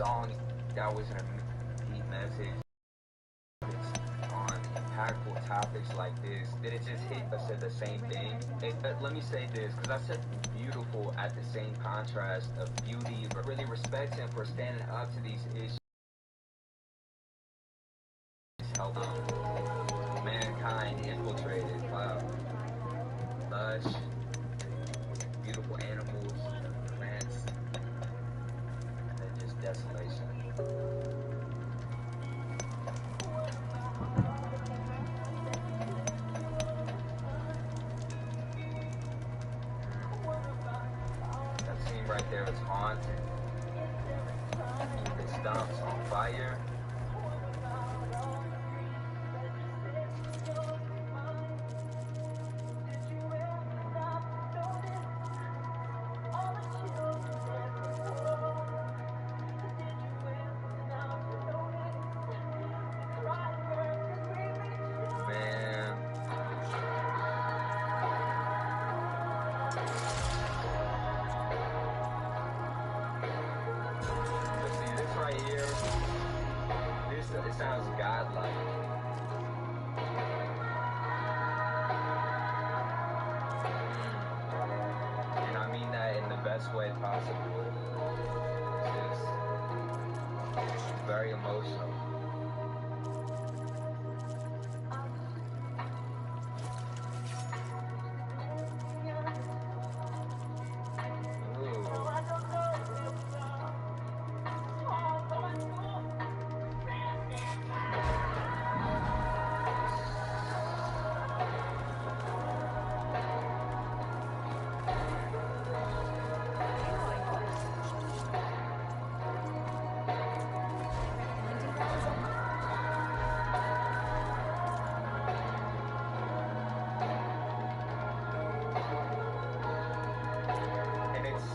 song that was a deep message on impactful topics like this, did it just hit us at the same thing? Let me say this, because I said beautiful at the same contrast of beauty, but really respect him for standing up to these issues. Help mankind infiltrated. Wow. Lush, beautiful animals, plants, and then just desolation. That scene right there is haunting. The stumps on fire. It sounds godlike. And I mean that in the best way possible. It's just very emotional.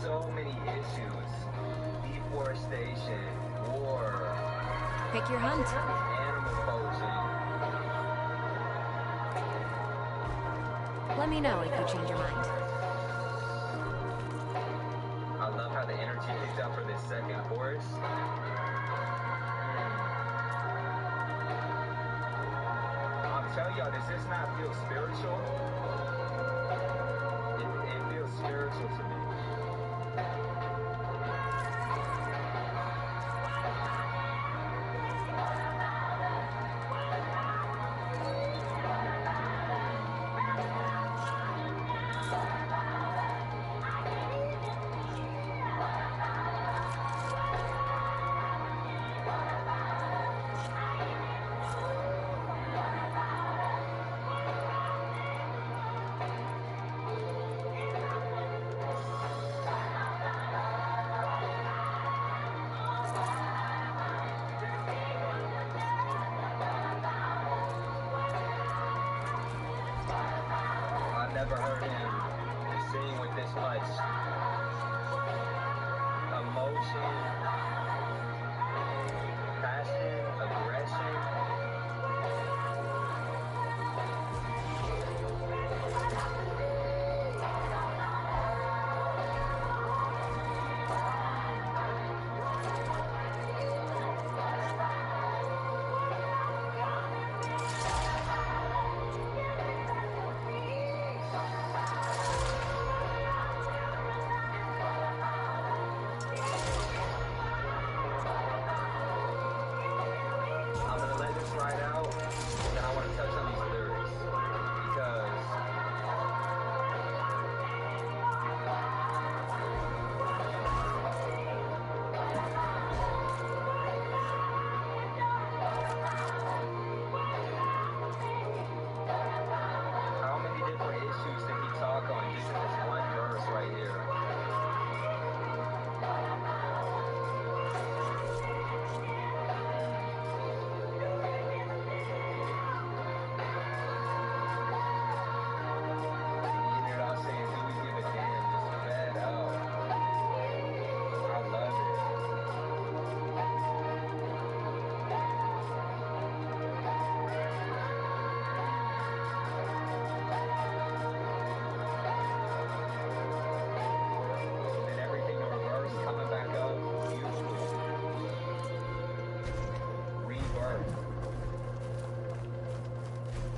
So many issues: deforestation, war, pick your hunt, animal poaching. Let me know if you change your mind. I love how the energy picked up for this second chorus. I'm telling y'all, does this not feel spiritual? It feels spiritual to me.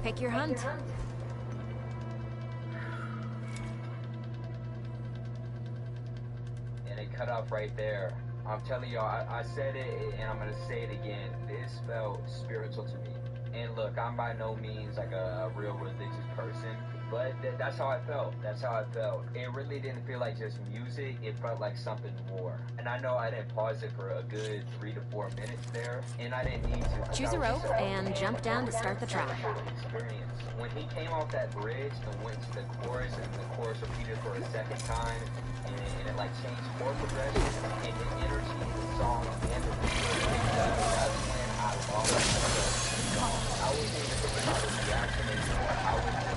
Pick your hunt. And it cut off right there. I'm telling y'all, I said it and I'm gonna say it again. This felt spiritual to me. And look, I'm by no means like a real religious person, but that's how I felt. That's how I felt. It really didn't feel like just music. It felt like something more. And I know I didn't pause it for a good 3 to 4 minutes there, and I didn't need to. Choose a rope and jump down to start the track. Experience. When he came off that bridge and went to the chorus, and the chorus repeated for a second time, and it like changed chord progression, and the energy in the song and the video picked up, that's when I lost myself. I wasn't even thinking about the reaction anymore. I was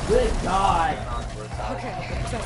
Good God. Okay, so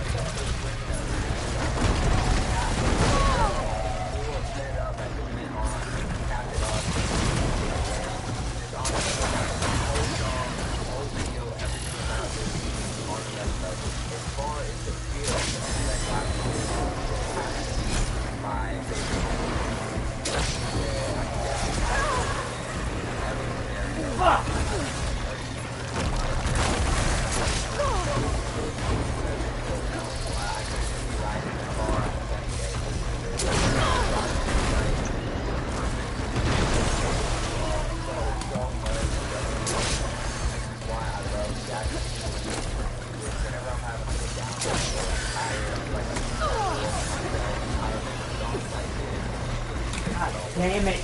Damn it.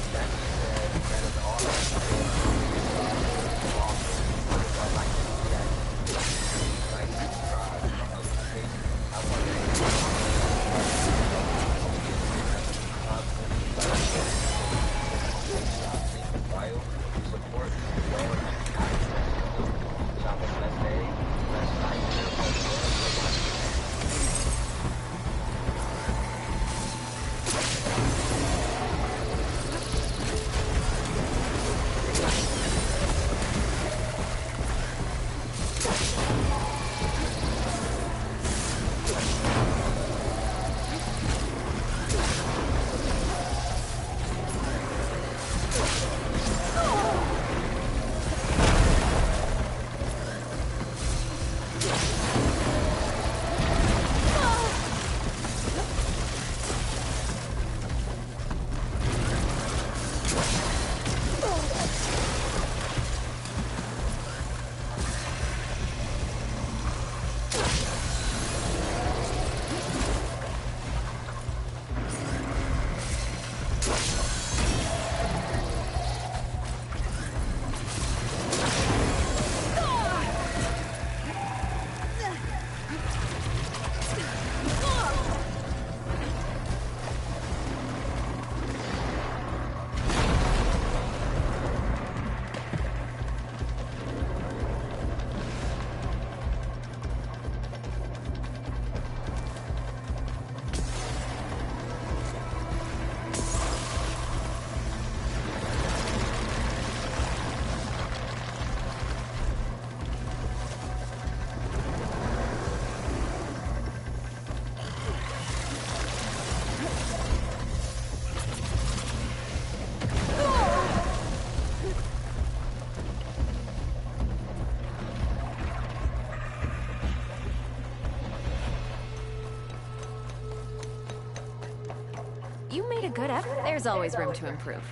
good at, there's always room to improve.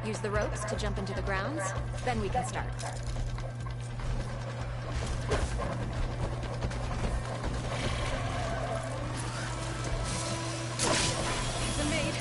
Use the ropes to jump into the grounds, then we can start. The maid.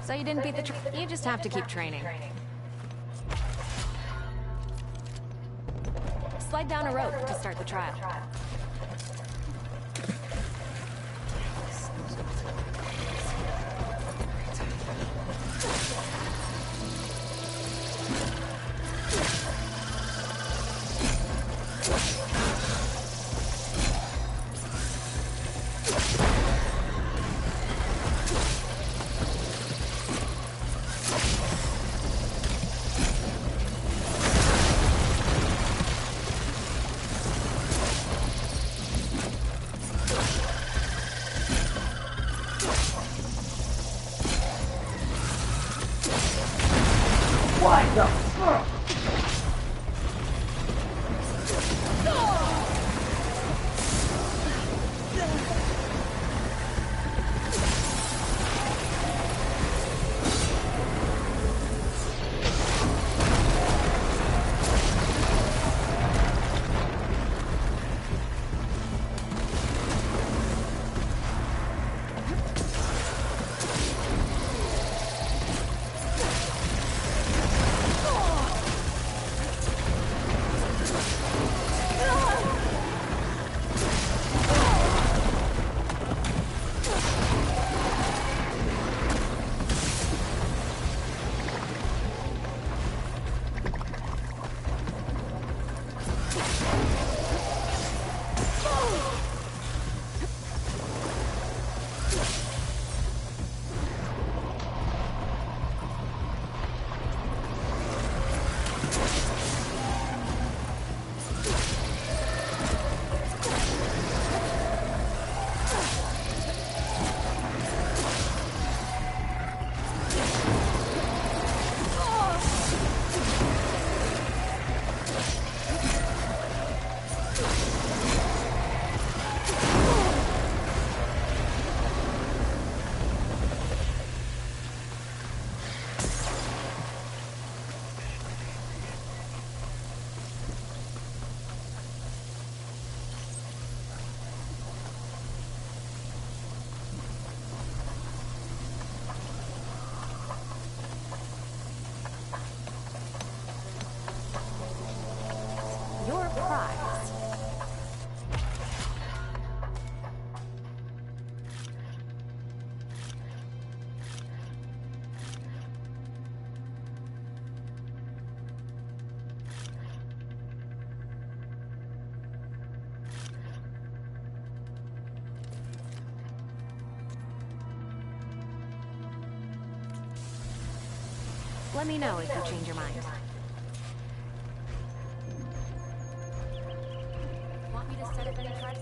So you didn't beat the you just have to keep training. Slide down a rope to start the trial. What the fuck? Your prize. Let me know if you change your mind. Want me to set up any traps?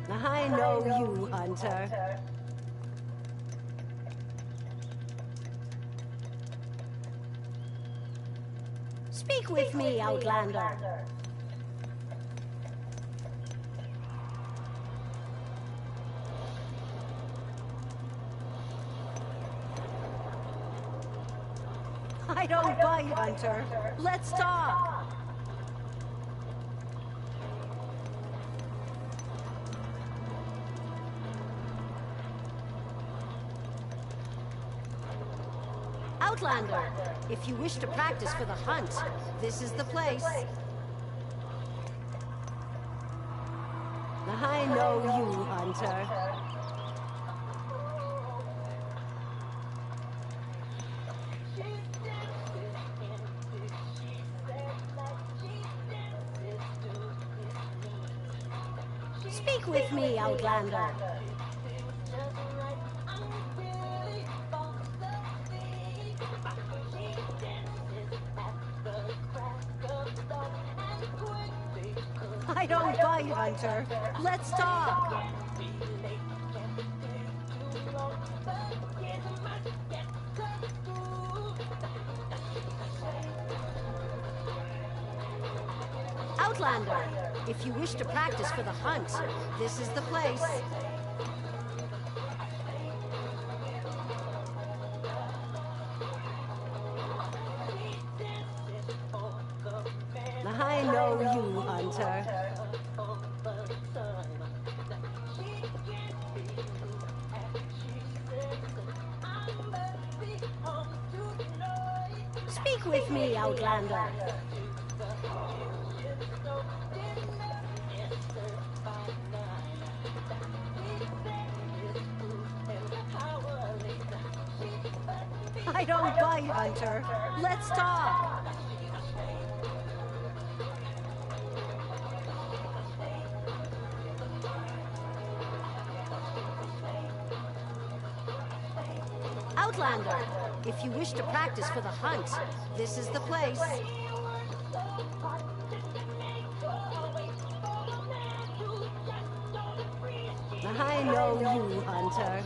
I know you, Hunter. Speak with me, Outlander. I don't bite, Hunter. Let's talk. Outlander, if you wish to practice for the hunt, this is the place. I know you, Hunter. Speak with me, Outlander. I don't bite, Hunter. Let's talk. Outlander, if you wish to practice for the hunt, this is the place. I know you, Hunter. Speak with me, Outlander. I don't bite, Hunter. Let's talk. Outlander, if you wish to practice for the hunt, this is the place. I know you, Hunter.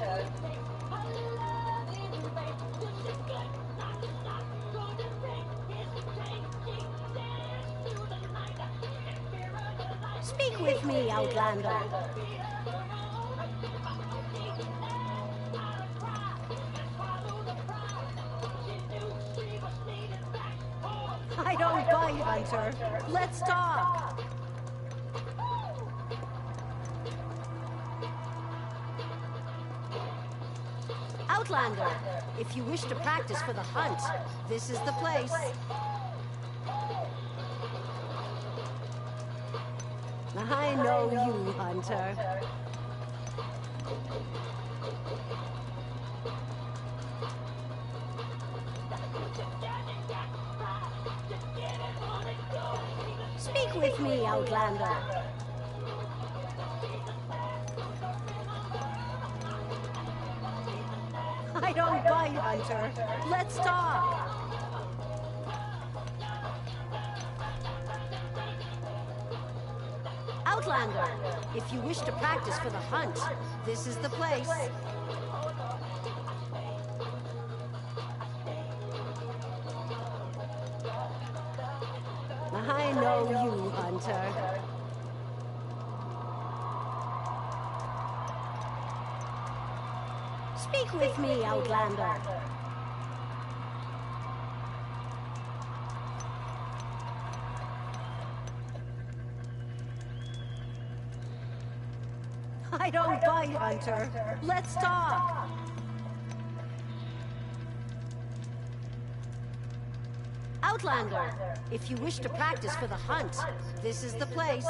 Speak with me, Outlander. I don't bite, Hunter. Let's talk. Outlander, if you wish to practice for the hunt, this is the place. I know you, Hunter. Speak with me, Outlander. I don't bite, Hunter. Let's talk. Outlander, If you wish to practice for the hunt, this is the place. I know you, Hunter. Speak with me, Outlander. I don't bite, Hunter. Let's talk. Outlander, if you wish to practice for the hunt, this is the place.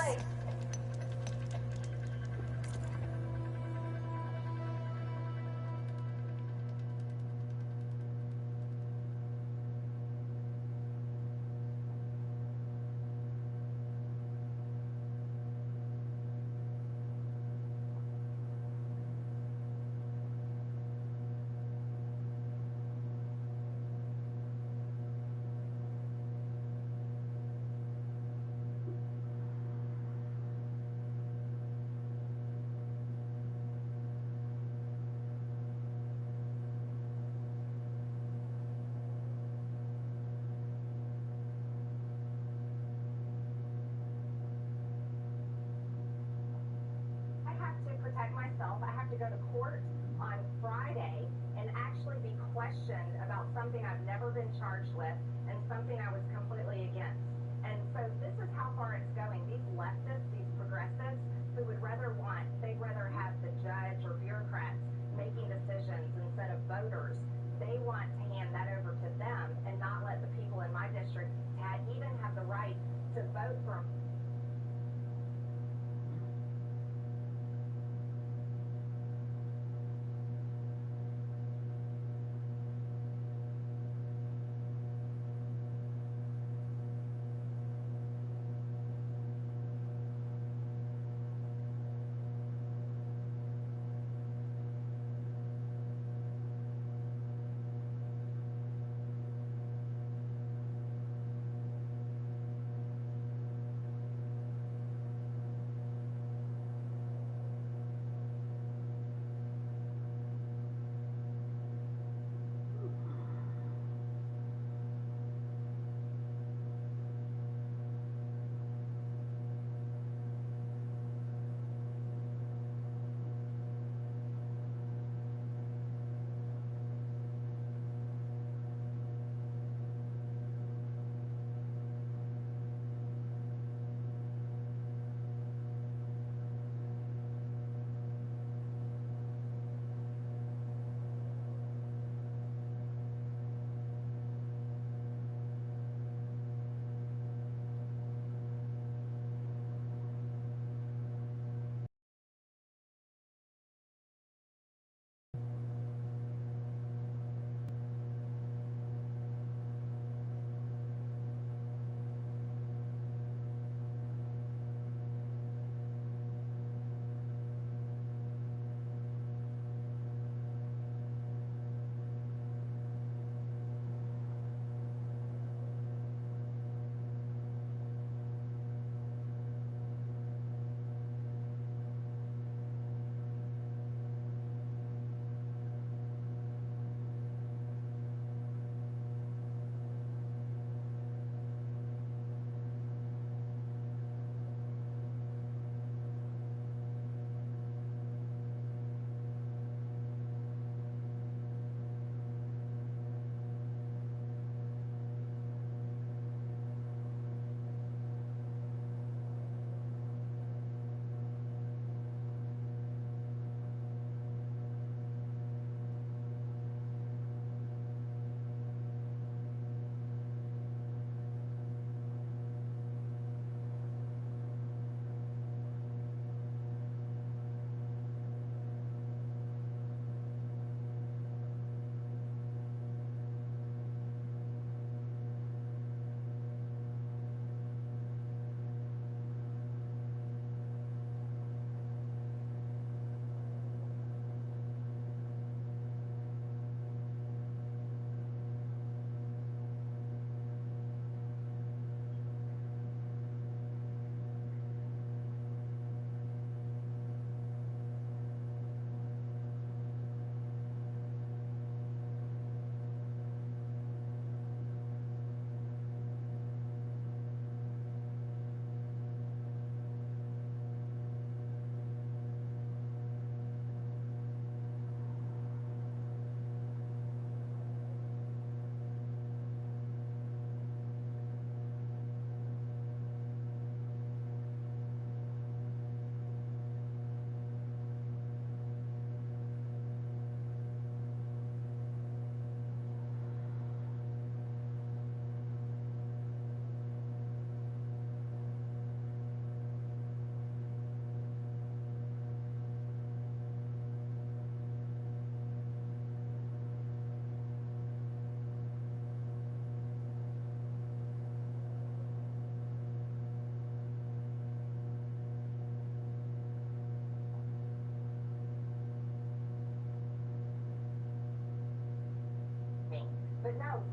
Protect myself. I have to go to court on Friday and actually be questioned about something I've never been charged with and something I was completely against. And so this is how far it's going. These leftists, these progressives, who would they'd rather have the judge or bureaucrats making decisions instead of voters. They want to hand that over to them and not let the people in my district even have the right to vote for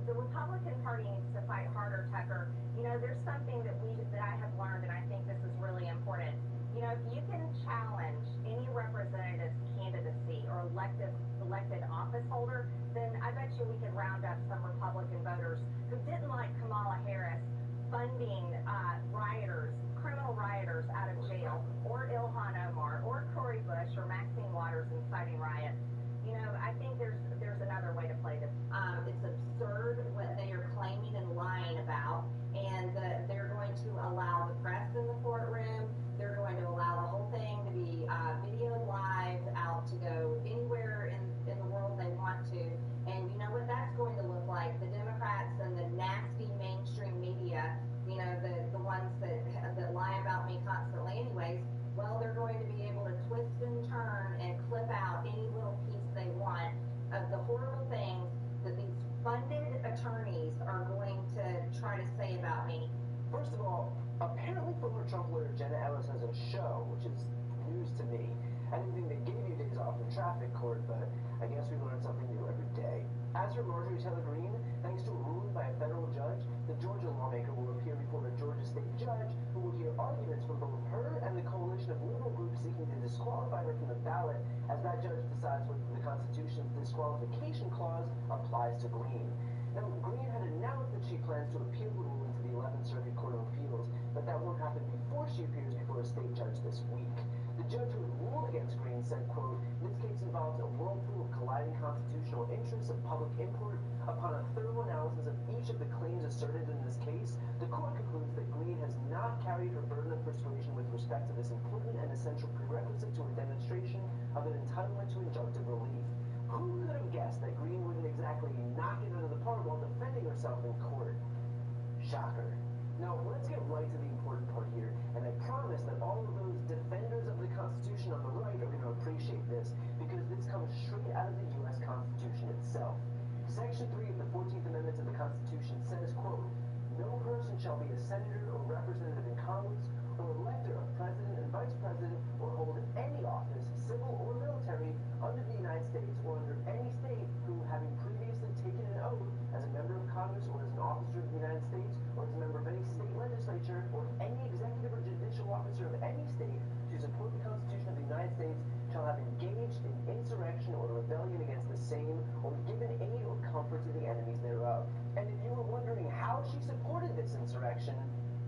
the Republican Party needs to fight harder, Tucker. There's something that I have learned, and I think this is really important. If you can challenge any representative's candidacy or elected office holder, then I bet you we could round up some Republican voters who didn't like Kamala Harris funding rioters, criminal rioters out of jail, or Ilhan Omar, or Cori Bush, or Maxine Waters inciting riots. I think there's another way to play this. It's absurd what they are claiming and lying about, and they're going to allow the press in the courtroom. They're going to allow the whole thing to be videoed live, out to go anywhere in the world they want to. And you know what that's going to look like? The Democrats and the nasty mainstream media, the ones that lie about me constantly anyways, well, they're going to be able to twist and turn and clip out any little piece they want of the horrible things that these funded attorneys are going to try to say about me. First of all, apparently former Trump lawyer Jenna Ellis has a show, which is news to me. I didn't think they gave you days off in traffic court, but I guess we learn something new every day. As for Marjorie Taylor Greene, thanks to a ruling by a federal judge, the Georgia lawmaker will appear before a Georgia state judge who will hear arguments from both her and the coalition of liberal groups seeking to disqualify her from the ballot, as that judge decides whether the Constitution's disqualification clause applies to Greene. Now, Greene had announced that she plans to appeal the ruling to the 11th Circuit Court of Appeals, but that won't happen before she appears before a state judge this week. The judge who had ruled against Greene said, quote, "This case involves a whirlpool of colliding constitutional interests of public import. Upon a thorough analysis of each of the claims asserted in this case, the court concludes that Greene has not carried her burden of persuasion with respect to this important and essential prerequisite to a demonstration of an entitlement to injunctive relief." Who could have guessed that Greene wouldn't exactly knock it out of the park while defending herself in court? Shocker. Now, let's get right to the important part here, and I promise that all of those defenders of the Constitution on the right are going to appreciate this, because this comes straight out of the U.S. Constitution itself. Section 3 of the 14th Amendment to the Constitution says, quote, "No person shall be a senator or representative in Congress, or elector of president and vice president, or hold any office, civil or military, under the United States or under any state who, having previously taken an oath as a member of Congress or as an officer of the United States or as a member of any state legislature or any executive or judicial officer of any state to support the Constitution of the United States, shall have engaged in insurrection or rebellion against the same, or given aid or comfort to the enemies thereof." And if you were wondering how she supported this insurrection,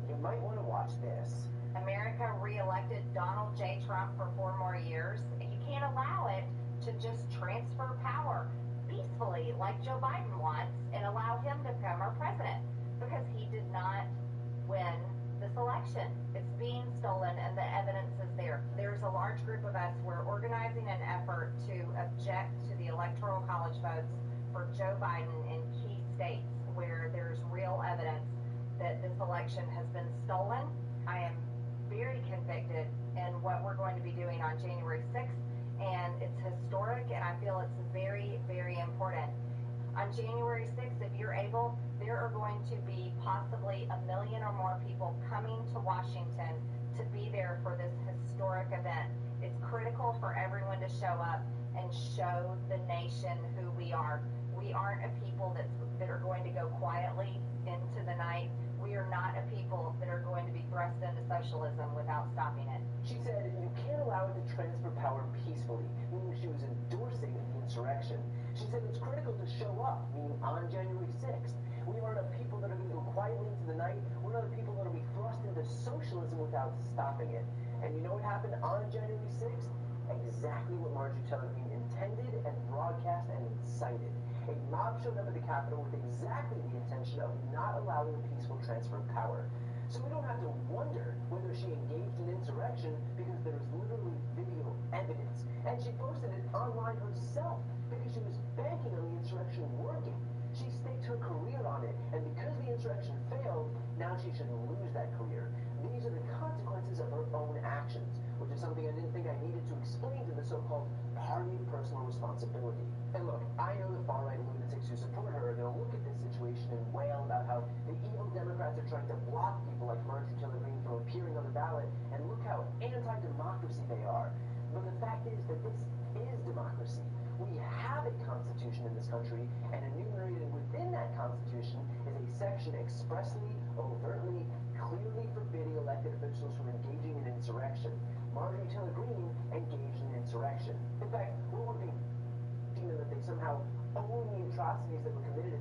you might want to watch this. America re-elected Donald J. Trump for 4 more years. You can't allow it to just transfer power peacefully like Joe Biden wants and allow him to become our president, because he did not win this election. It's being stolen and the evidence is there. There's a large group of us. We're organizing an effort to object to the Electoral College votes for Joe Biden in key states where there's real evidence that this election has been stolen. I am very convicted in what we're going to be doing on January 6th, and it's historic, and I feel it's very, very important. On January 6th, if you're able, there are going to be possibly 1 million or more people coming to Washington to be there for this historic event. It's critical for everyone to show up and show the nation who we are. We aren't a people that are going to go quietly into the night. We are not a people that are going to be thrust into socialism without stopping it. She said you can't allow it to transfer power peacefully, meaning she was endorsing the insurrection. She said it's critical to show up, meaning on January 6th. We aren't a people that are going to go quietly into the night. We're not a people that will be thrust into socialism without stopping it. And you know what happened on January 6th? Exactly what Marjorie Taylor Greene intended and broadcast and incited. A mob showed up at the Capitol with exactly the intention of not allowing a peaceful transfer of power. So we don't have to wonder whether she engaged in insurrection, because there is literally video evidence. And she posted it online herself because she was banking on the insurrection working. She staked her career on it, and because the insurrection failed, now she should lose that career. These are the consequences of her own actions, which is something I didn't think I needed to explain to the so-called party of personal responsibility. And look, I know the far-right lunatics who support her are going to look at this situation and wail about how the evil Democrats are trying to block people like Marjorie Taylor Greene from appearing on the ballot, and look how anti-democracy they are. But the fact is that this is democracy. We have a constitution in this country, and enumerated within that constitution expressly, overtly, clearly forbidding elected officials from engaging in insurrection. Marjorie Taylor Greene engaged in insurrection. In fact, what would be them that they somehow own the atrocities that were committed?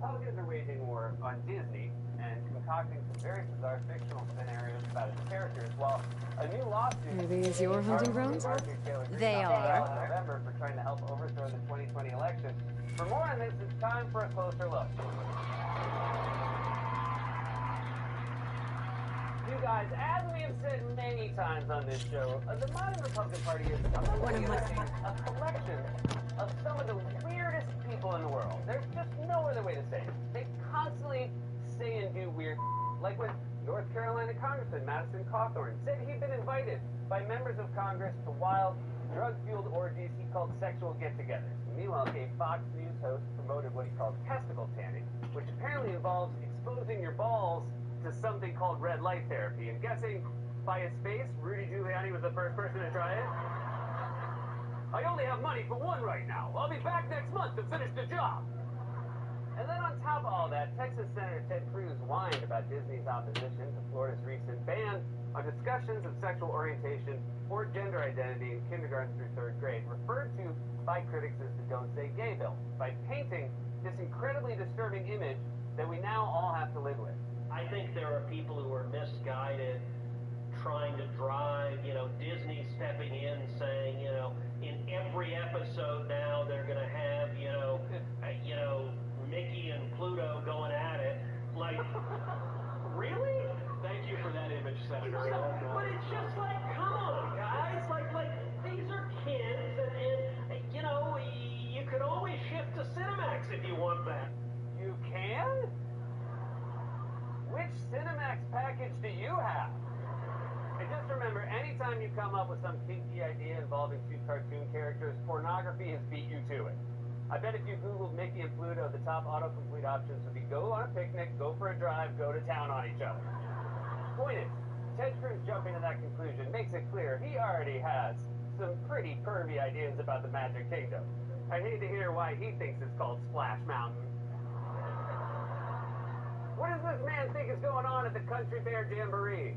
Republicans are waging war on Disney and concocting some very bizarre fictional scenarios about its characters, while a new lawsuit... Are these your hunting grounds? They are. ...in November for trying to help overthrow the 2020 election. For more on this, it's time for a closer look. You guys, as we have said many times on this show, the modern Republican Party is a collection of some of the weirdest people in the world. There's just no other way to say it. They constantly say and do weird, like when North Carolina Congressman Madison Cawthorn said he'd been invited by members of Congress to wild, drug-fueled orgies he called sexual get-togethers. Meanwhile, a Fox News host promoted what he called testicle tanning, which apparently involves exposing your balls to something called red light therapy. And guessing by his face, Rudy Giuliani was the first person to try it. I only have money for one right now. I'll be back next month to finish the job. And then on top of all that, Texas Senator Ted Cruz whined about Disney's opposition to Florida's recent ban on discussions of sexual orientation or gender identity in kindergarten through third grade, referred to by critics as the Don't Say Gay bill, by painting this incredibly disturbing image that we now all have to live with. I think there are people who are misguided, trying to drive, Disney stepping in, saying, in every episode now they're going to have, Mickey and Pluto going at it. Like, really? Thank you for that image, Senator. But it's just like, come on, guys. Like these are kids, and you could always shift to Cinemax if you want that. You can? Which Cinemax package do you have? And just remember, anytime you come up with some kinky idea involving two cartoon characters, pornography has beat you to it. I bet if you Googled Mickey and Pluto, the top autocomplete options would be go on a picnic, go for a drive, go to town on each other. Point is, Ted Cruz jumping to that conclusion makes it clear he already has some pretty pervy ideas about the Magic Kingdom. I hate to hear why he thinks it's called Splash Mountain. What does this man think is going on at the Country Bear Jamboree?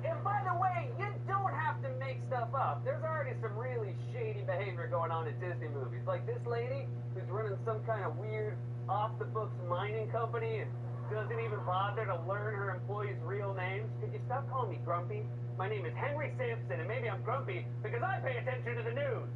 And by the way, you don't have to make stuff up. There's already some really shady behavior going on at Disney movies. Like this lady who's running some kind of weird, off-the-books mining company and doesn't even bother to learn her employees' real names. Could you stop calling me Grumpy? My name is Henry Sampson, and maybe I'm grumpy because I pay attention to the news.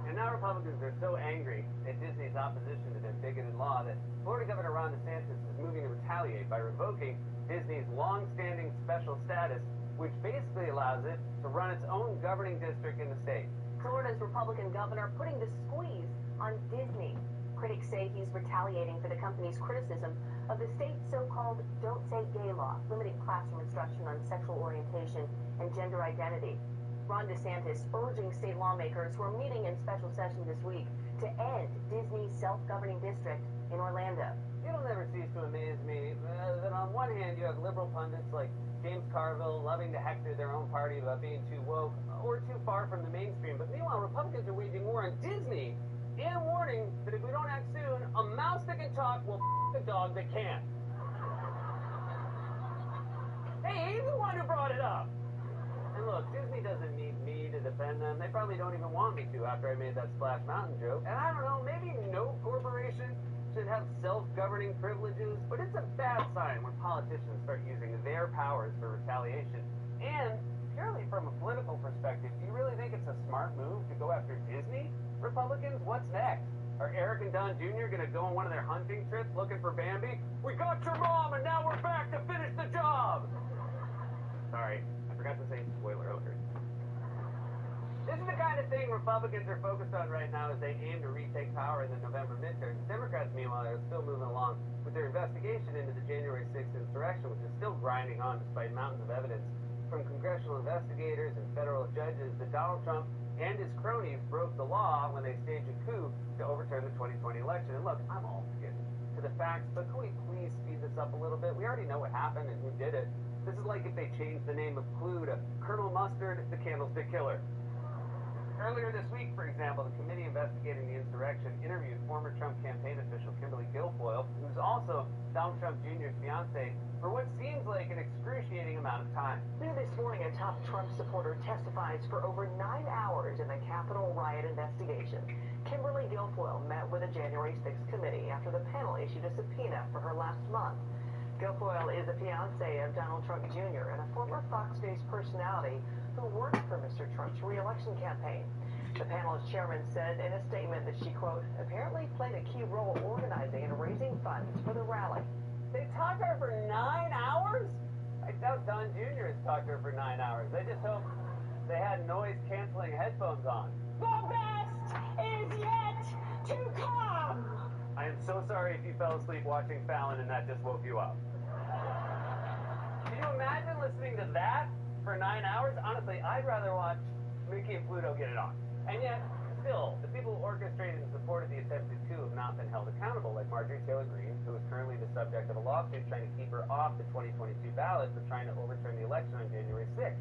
And now Republicans are so angry at Disney's opposition to their bigoted law that Florida Governor Ron DeSantis is moving to retaliate by revoking Disney's long-standing special status, which basically allows it to run its own governing district in the state. Florida's Republican governor putting the squeeze on Disney. Critics say he's retaliating for the company's criticism of the state's so-called Don't Say Gay law, limiting classroom instruction on sexual orientation and gender identity. Ron DeSantis urging state lawmakers who are meeting in special session this week to end Disney's self-governing district in Orlando. It'll never cease to amaze me that on one hand you have liberal pundits like James Carville loving to hector their own party about being too woke or too far from the mainstream, but meanwhile Republicans are waging war on Disney and warning that if we don't act soon, a mouse that can talk will f*** a dog that can't. Hey, he's the one who brought it up. And look, Disney doesn't need me to defend them. They probably don't even want me to after I made that Splash Mountain joke. And I don't know, maybe no corporation should have self-governing privileges, but it's a bad sign when politicians start using their powers for retaliation. And purely from a political perspective, do you really think it's a smart move to go after Disney? Republicans, what's next? Are Eric and Don Jr. going to go on one of their hunting trips looking for Bambi? We got your mom and now we're back to finish the job! Sorry, I forgot to say spoiler alert. This is the kind of thing Republicans are focused on right now as they aim to retake power in the November midterms. Democrats, meanwhile, are still moving along with their investigation into the January 6th insurrection, which is still grinding on despite mountains of evidence from congressional investigators and federal judges that Donald Trump and his cronies broke the law when they staged a coup to overturn the 2020 election. And look, I'm all getting to the facts, but can we please speed this up a little bit? We already know what happened and who did it. This is like if they changed the name of Clue to Colonel Mustard, the Candlestick Killer. Earlier this week, for example, the committee investigating the insurrection interviewed former Trump campaign official Kimberly Guilfoyle, who's also Donald Trump Jr.'s fiancée, for what seems like an excruciating amount of time. New this morning, a top Trump supporter testifies for over 9 hours in the Capitol riot investigation. Kimberly Guilfoyle met with the January 6th committee after the panel issued a subpoena for her last month. Guilfoyle is a fiancée of Donald Trump Jr. and a former Fox News personality who worked for Mr. Trump's re-election campaign. The panel's chairman said in a statement that she, quote, apparently played a key role organizing and raising funds for the rally. They talked to her for 9 hours? I doubt Don Jr. has talked to her for 9 hours. I just hope they had noise-canceling headphones on. The best is yet to come! I am so sorry if you fell asleep watching Fallon and that just woke you up. Can you imagine listening to that for 9 hours? Honestly, I'd rather watch Mickey and Pluto get it on. And yet, still, the people who orchestrated and supported the attempted coup have not been held accountable, like Marjorie Taylor Greene, who is currently the subject of a lawsuit trying to keep her off the 2022 ballot for trying to overturn the election on January 6th.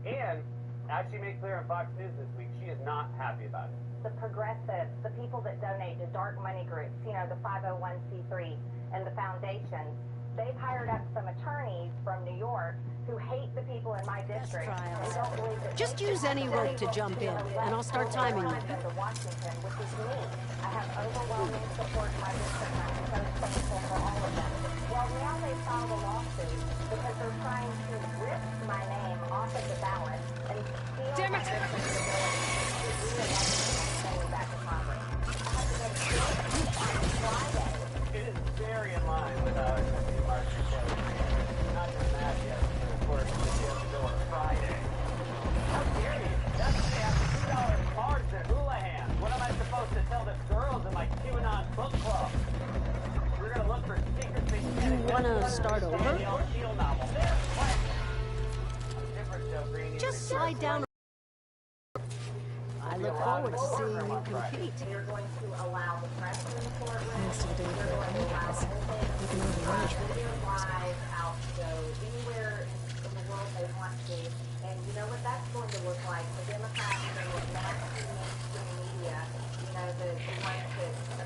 And, as she made clear on Fox News this week, she is not happy about it. The progressives, the people that donate to dark money groups, you know, the 501c3 and the foundations, they've hired up some attorneys from New York who hate the people in my district and don't believe that just use any rope to jump in, and I'll start timing you. To Washington, which is me. I have overwhelming support in my district, and I'm so thankful for all of them. Well, now they filed a lawsuit because they're trying to rip my name off of the ballot and steal my district's ability to re-elect back to Congress. I have to go to court on Friday. It is very in line with our Marjorie Taylor Greene. Not just that yet, but of course, she has to go on Friday. How dare you? That's the after $2 cards at Houlihan. What am I supposed to tell the girls in my QAnon book club? We're going to look for secret things. You want to start over? Just slide down. I look forward to seeing you compete. You're going to allow the press in the courtroom. Most of the You're going to allow the whole thing. You can override Video live out to go anywhere in the world they want to. And you know what that's going to look like? The Democrats are going to look nasty mainstream media, you know, the ones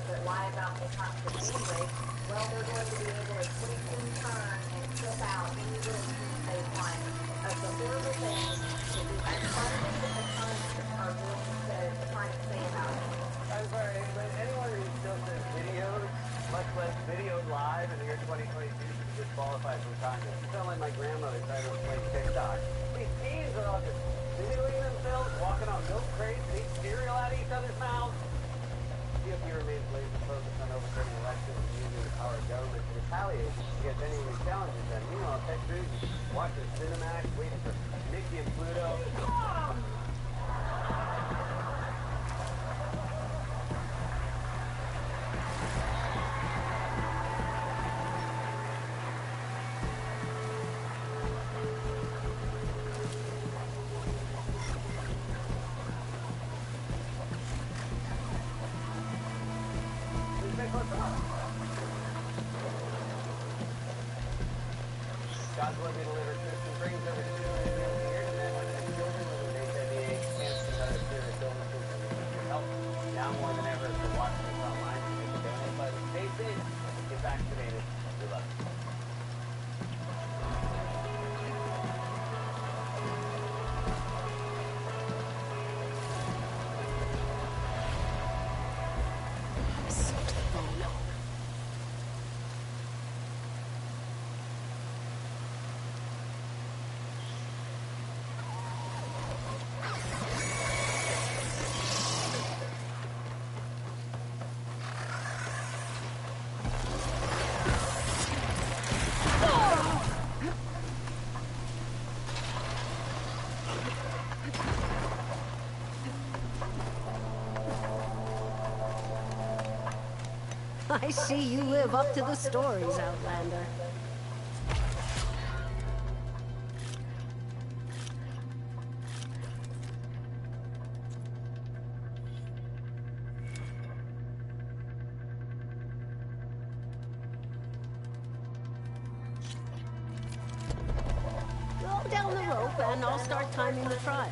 that lie about the Constitution rate. Well, they're going to be able to twist and turn and flip out any little piece they want of the horrible things that the conservatives and the conservatives are willing to try to say about it. I'm sorry, but anyone who still says videos, much less videos live in the year 2022, should be disqualified from Congress. You sound like my grandmother trying to explain TikTok. These teens are all just videoing themselves, walking on milk crates, and eating cereal out of each other's mouths. GOP remains laser focused on overturning elections and using the power of government to retaliate against anyone who challenges them. Meanwhile, Ted Cruz is watching Cinemax, waiting for Mickey and Pluto. God's lovely literature brings over 2 million meals a year to men, women, and children living with HIV/AIDS, cancer, and other serious illnesses, and we need your help now more than ever. So watch this online and make a donate button. Stay safe. Get vaccinated. We love you. I see you live up to the stories, Outlander. Go down the rope and I'll start timing the trial.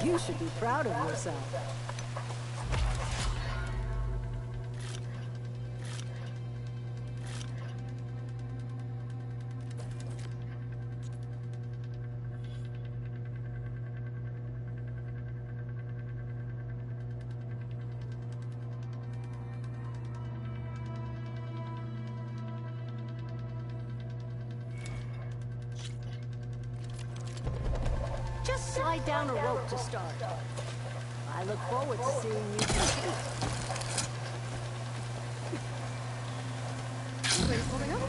You should be proud of yourself. Just slide down a rope to start. I look forward to seeing you compete. Ready for me up?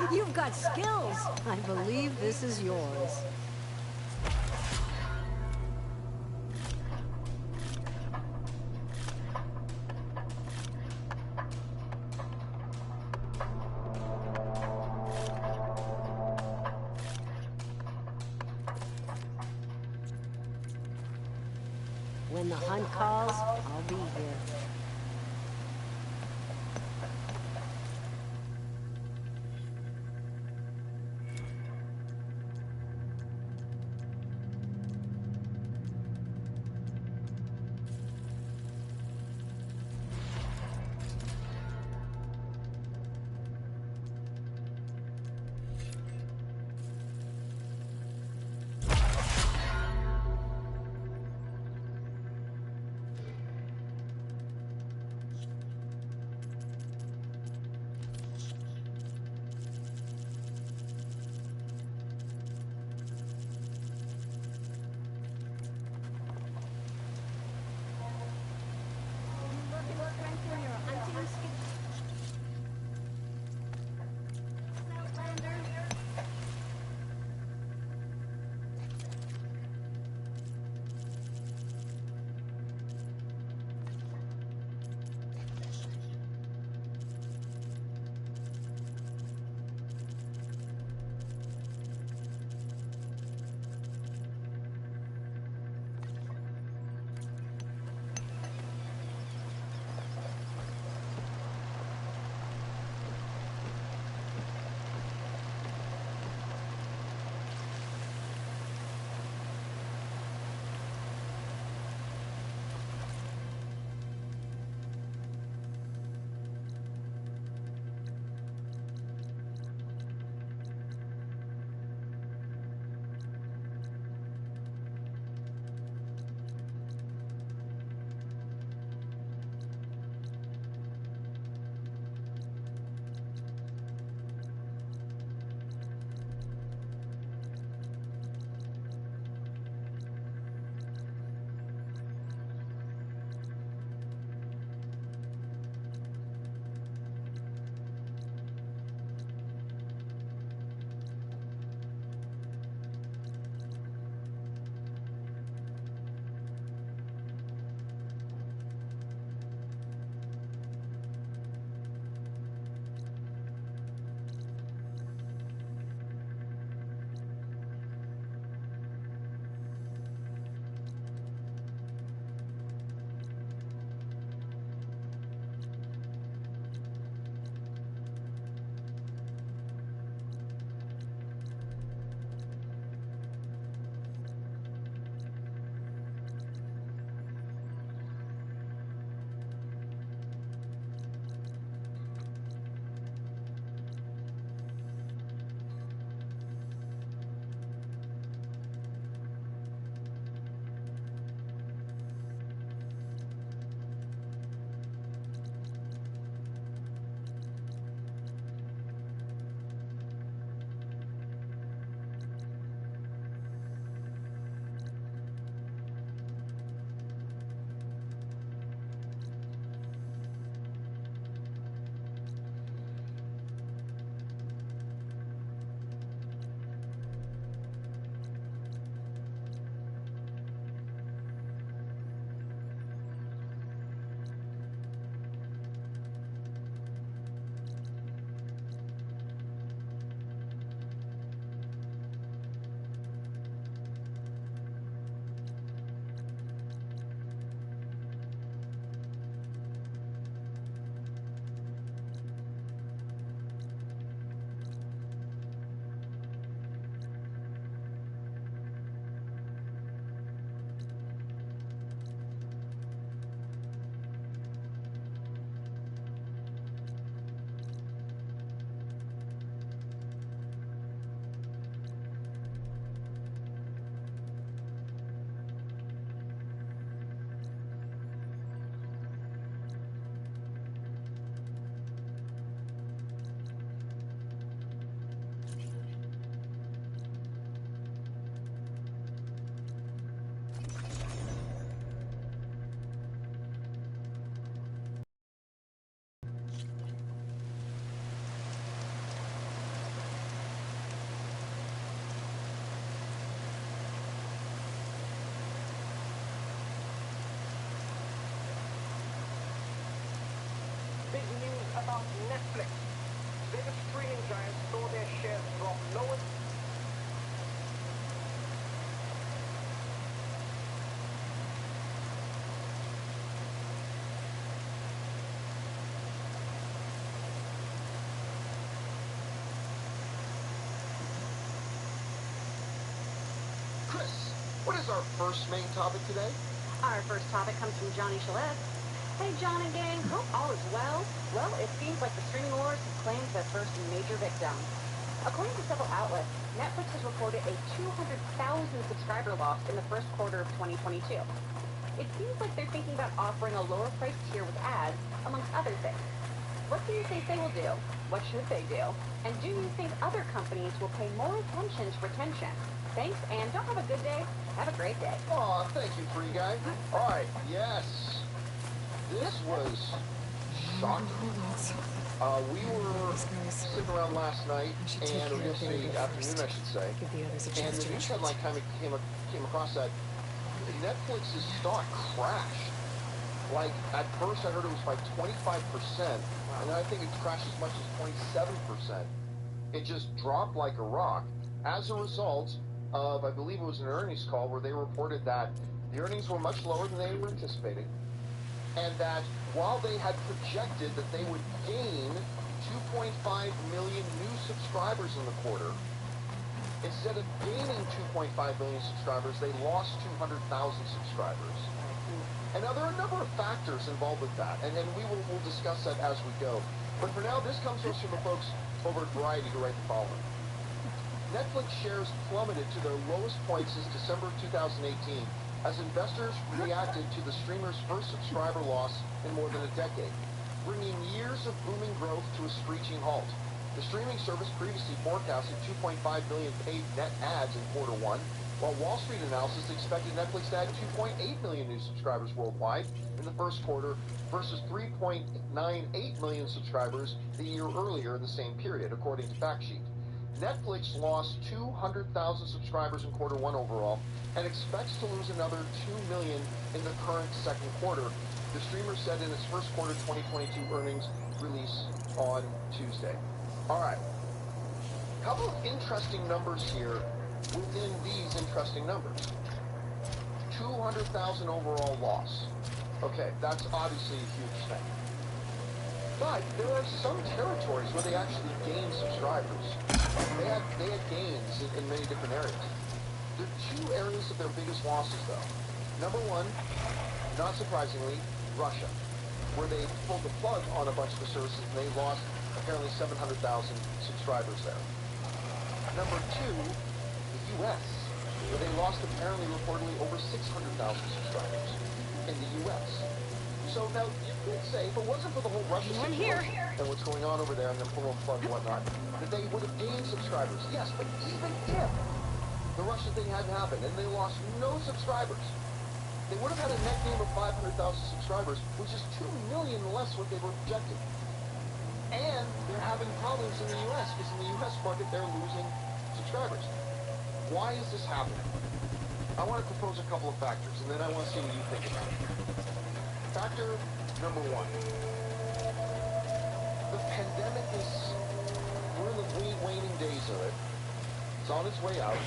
You've got skills. I believe this is yours. When the hunt calls, I'll be here. What is our first main topic today? Our first topic comes from Johnny Shalette. Hey, John and gang, hope all is well. Well, it seems like the streaming wars have claimed their first major victim. According to several outlets, Netflix has reported a 200,000 subscriber loss in the first quarter of 2022. It seems like they're thinking about offering a lower price tier with ads, amongst other things. What do you think they will do? What should they do? And do you think other companies will pay more attention to retention? Thanks, and don't have a good day. Have a great day. Aw, thank you, Free Guy. All right, yes. This was shocking. We were sitting around last night, and or yesterday afternoon, I should say, and the news headline kind of came across that Netflix's stock crashed. Like, at first I heard it was by 25%, and then I think it crashed as much as 27%. It just dropped like a rock as a result of, I believe it was an earnings call where they reported that the earnings were much lower than they were anticipating, and that while they had projected that they would gain 2.5 million new subscribers in the quarter, instead of gaining 2.5 million subscribers, they lost 200,000 subscribers. And now there are a number of factors involved with that, and we'll discuss that as we go. But for now, this comes to us from the folks over at Variety who write the following. Netflix shares plummeted to their lowest point since December of 2018 as investors reacted to the streamer's first subscriber loss in more than a decade, bringing years of booming growth to a screeching halt. The streaming service previously forecasted 2.5 million paid net adds in quarter one, while Wall Street analysis expected Netflix to add 2.8 million new subscribers worldwide in the first quarter versus 3.98 million subscribers the year earlier in the same period, according to FactSheet. Netflix lost 200,000 subscribers in quarter one overall and expects to lose another 2 million in the current second quarter, the streamer said in its first quarter 2022 earnings release on Tuesday. All right. A couple of interesting numbers here within these interesting numbers. 200,000 overall loss. Okay, that's obviously a huge thing. But there are some territories where they actually gain subscribers. They had gains in many different areas. There are two areas of their biggest losses, though. Number one, not surprisingly, Russia, where they pulled the plug on a bunch of the services and they lost apparently 700,000 subscribers there. Number two, the U.S., where they lost apparently reportedly over 600,000 subscribers in the U.S. So now you could say, if it wasn't for the whole Russia situation and what's going on over there, and then pull on plug and whatnot, that they would have gained subscribers. Yes, but even if the Russian thing hadn't happened and they lost no subscribers, they would have had a net gain of 500,000 subscribers, which is 2 million less what they were projecting. And they're having problems in the U.S. because in the U.S. market they're losing subscribers. Why is this happening? I want to propose a couple of factors, and then I want to see what you think about it. Factor number one. The pandemic is, we're in the waning days of it. It's on its way out.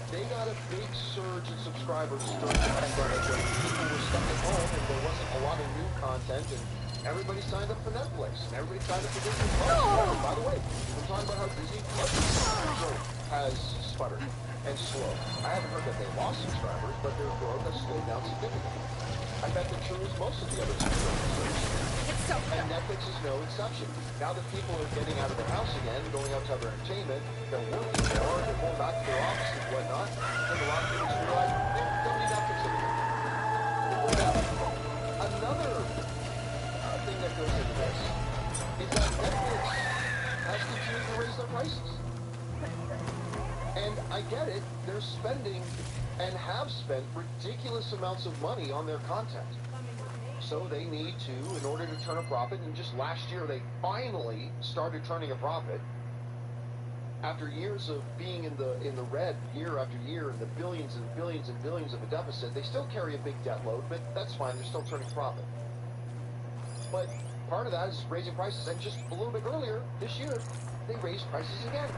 They got a big surge in subscribers during the pandemic when people were stuck at home and there wasn't a lot of new content, and everybody signed up for Netflix, and everybody signed up for Disney Plus. Oh, by the way, we're talking about how Disney Plus has sputtered and slowed. I haven't heard that they lost subscribers, but their growth has slowed down significantly. I bet the true is most of the other subscription services. And Netflix is no exception. Now that people are getting out of their house again, going out to other entertainment, they're working more, they're going back to their offices and whatnot, and a lot of people realize they don't need Netflix anymore. Another thing that goes into this is that Netflix has continued to raise their prices. And I get it, they're spending and have spent ridiculous amounts of money on their content. So they need to, in order to turn a profit, and just last year they finally started turning a profit. After years of being in the red year after year, and the billions and billions and billions of a deficit, they still carry a big debt load, but that's fine, they're still turning profit. But part of that is raising prices, and just a little bit earlier, this year, they raised prices again.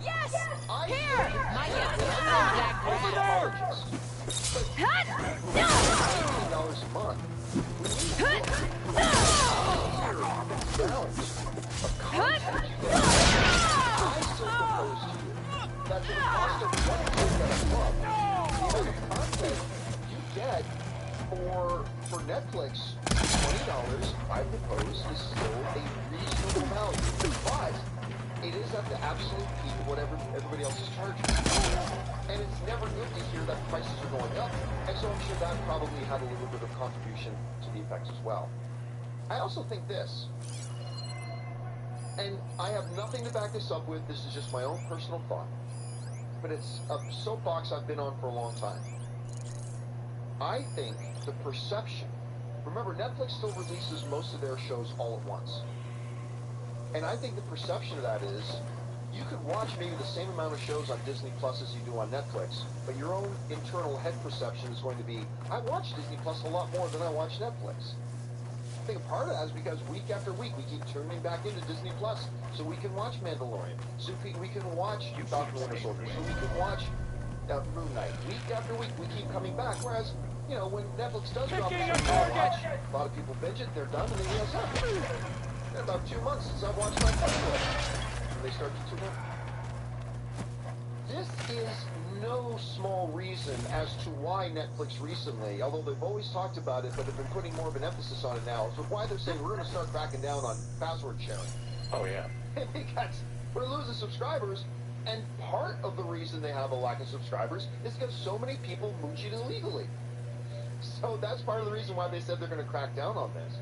Yes! Here! Not yet. Over there! Cut! No! $18 a month. Cut! Cut! I still propose to you that for the cost of one kid at a club, get for Netflix, $20, I propose, is still a reasonable value. But it is at the absolute peak of whatever everybody else is charging. And it's never good to hear that prices are going up. And so I'm sure that probably had a little bit of contribution to the effects as well. I also think this, and I have nothing to back this up with, this is just my own personal thought, but it's a soapbox I've been on for a long time. I think the perception, remember Netflix still releases most of their shows all at once. And I think the perception of that is, you could watch maybe the same amount of shows on Disney Plus as you do on Netflix, but your own internal head perception is going to be, I watch Disney Plus a lot more than I watch Netflix. I think a part of that is because week after week we keep turning back into Disney Plus so we can watch Mandalorian, so we can watch Falcon and Winter Soldier, so we can watch Moon Knight. Week after week we keep coming back, whereas, you know, when Netflix does drop a lot of people binge it, they're done, and then yes, it's been about 2 months since I've watched my Netflix. And they start to tune in. This is no small reason as to why Netflix recently, although they've always talked about it, but have been putting more of an emphasis on it now, is why they're saying we're going to start cracking down on password sharing. Oh, yeah. Because we're losing subscribers, and part of the reason they have a lack of subscribers is because so many people mooch it illegally. So that's part of the reason why they said they're going to crack down on this.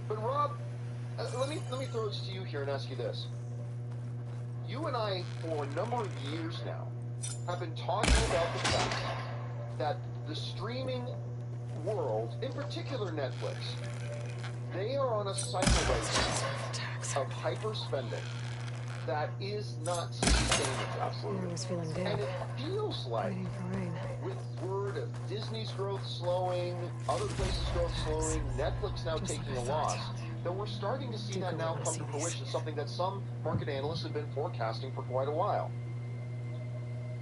But Rob, let me throw this to you here and ask you this. You and I, for a number of years now, have been talking about the fact that the streaming world, in particular Netflix, they are on a cycle right now of hyper spending that is not sustainable. Absolutely. I was feeling good. And it feels like, Waiting for rain. with word of Disney's growth slowing, other places' growth slowing, Netflix now Just taking like a I thought. loss, that we're starting to see that now come to fruition, something that some market analysts have been forecasting for quite a while.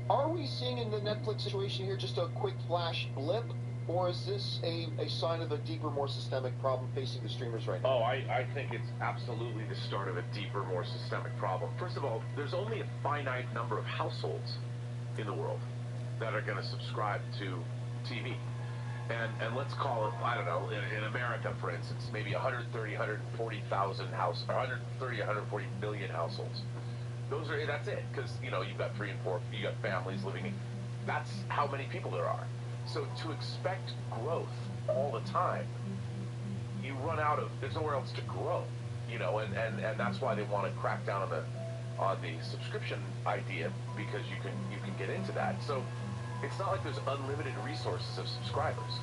Are we seeing in the Netflix situation here just a quick flash blip, or is this a sign of a deeper, more systemic problem facing the streamers right now? Oh, I think it's absolutely the start of a deeper, more systemic problem. First of all, there's only a finite number of households in the world that are going to subscribe to TV. And let's call it, I don't know, in America, for instance, maybe 130, 140,000 households, or 130, 140 million households. That's it, because, you know, you've got 3 and 4, you got families living in, that's how many people there are. So to expect growth all the time, you run out of, there's nowhere else to grow, you know, and that's why they want to crack down on the subscription idea, because you can get into that. So it's not like there's unlimited resources of subscribers.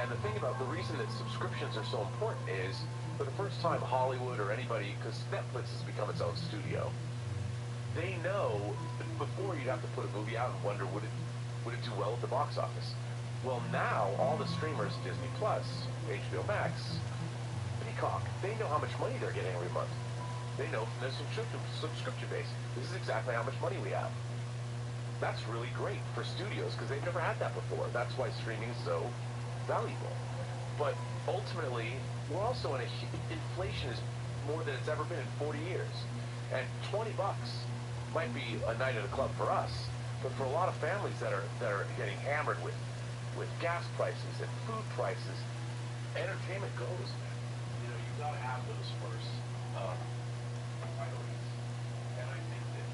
And the thing about the reason that subscriptions are so important is, for the first time, Hollywood or anybody, because Netflix has become its own studio, they know before you'd have to put a movie out and wonder would it do well at the box office. Well, now all the streamers, Disney Plus, HBO Max, Peacock, they know how much money they're getting every month. They know from their subscription base, this is exactly how much money we have. That's really great for studios because they've never had that before. That's why streaming is so valuable. But ultimately, we're also in inflation is more than it's ever been in 40 years. And $20 might be a night at a club for us, but for a lot of families that are getting hammered with gas prices and food prices, entertainment goes. You know, you've got to have those first priorities. And I think that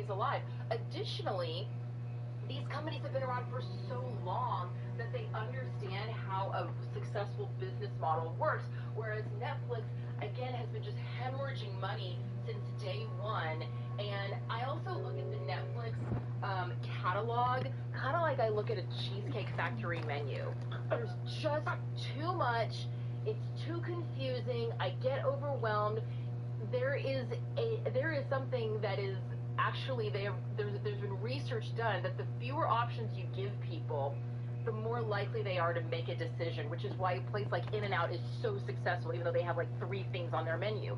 companies alive. Additionally, these companies have been around for so long that they understand how a successful business model works, whereas Netflix, again, has been just hemorrhaging money since day one. And I also look at the Netflix catalog kind of like I look at a Cheesecake Factory menu. There's just too much. It's too confusing. I get overwhelmed. There is something that is actually there's been research done that the fewer options you give people, the more likely they are to make a decision, which is why a place like In-N-Out is so successful, even though they have like 3 things on their menu.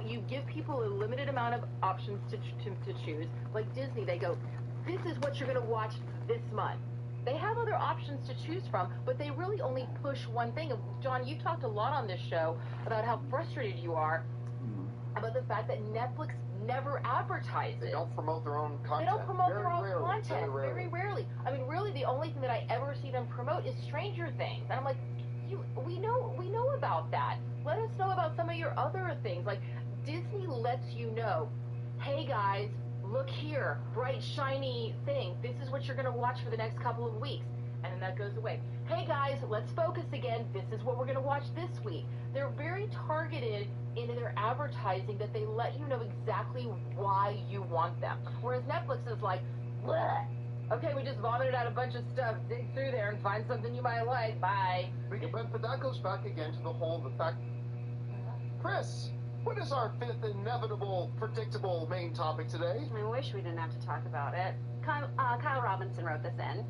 You give people a limited amount of options to choose. Like Disney, they go, this is what you're going to watch this month. They have other options to choose from, but they really only push one thing. And John, you talked a lot on this show about how frustrated you are about the fact that Netflix never advertises. They don't promote their own content. They don't promote their own rarely, content. Very rarely. I mean, really, the only thing that I ever see them promote is Stranger Things. And I'm like, we know about that. Let us know about some of your other things. Like, Disney lets you know, hey guys, look here, bright, shiny thing. This is what you're going to watch for the next couple of weeks. And then that goes away. Hey guys, let's focus again. This is what we're going to watch this week. They're very targeted in their advertising that they let you know exactly why you want them. Whereas Netflix is like, bleh. Okay, we just vomited out a bunch of stuff. Dig through there and find something you might like. Bye. But that goes back again to the fact, Chris, what is our 5th inevitable, predictable main topic today? I wish we didn't have to talk about it. Kyle Robinson wrote this in.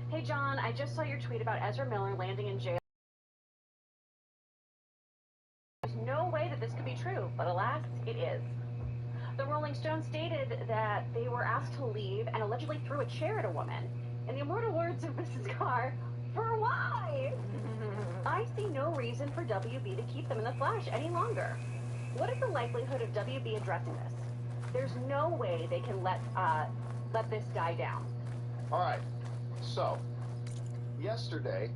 Hey, John, I just saw your tweet about Ezra Miller landing in jail. There's no way that this could be true, but alas, it is. The Rolling Stone stated that they were asked to leave and allegedly threw a chair at a woman. In the immortal words of Mrs. Carr, for why? I see no reason for WB to keep them in the Flash any longer. What is the likelihood of WB addressing this? There's no way they can let this die down. All right. So, yesterday,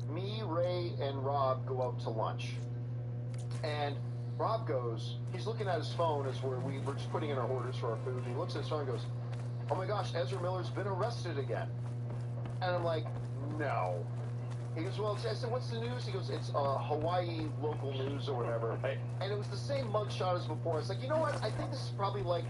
me, Ray, and Rob go out to lunch. And Rob goes, he's looking at his phone as we're just putting in our orders for our food, and he looks at his phone and goes, oh my gosh, Ezra Miller's been arrested again. And I'm like, no. He goes, well, I said, what's the news? He goes, it's Hawaii local news or whatever. And it was the same mugshot as before. I was like, you know what? I think this is probably like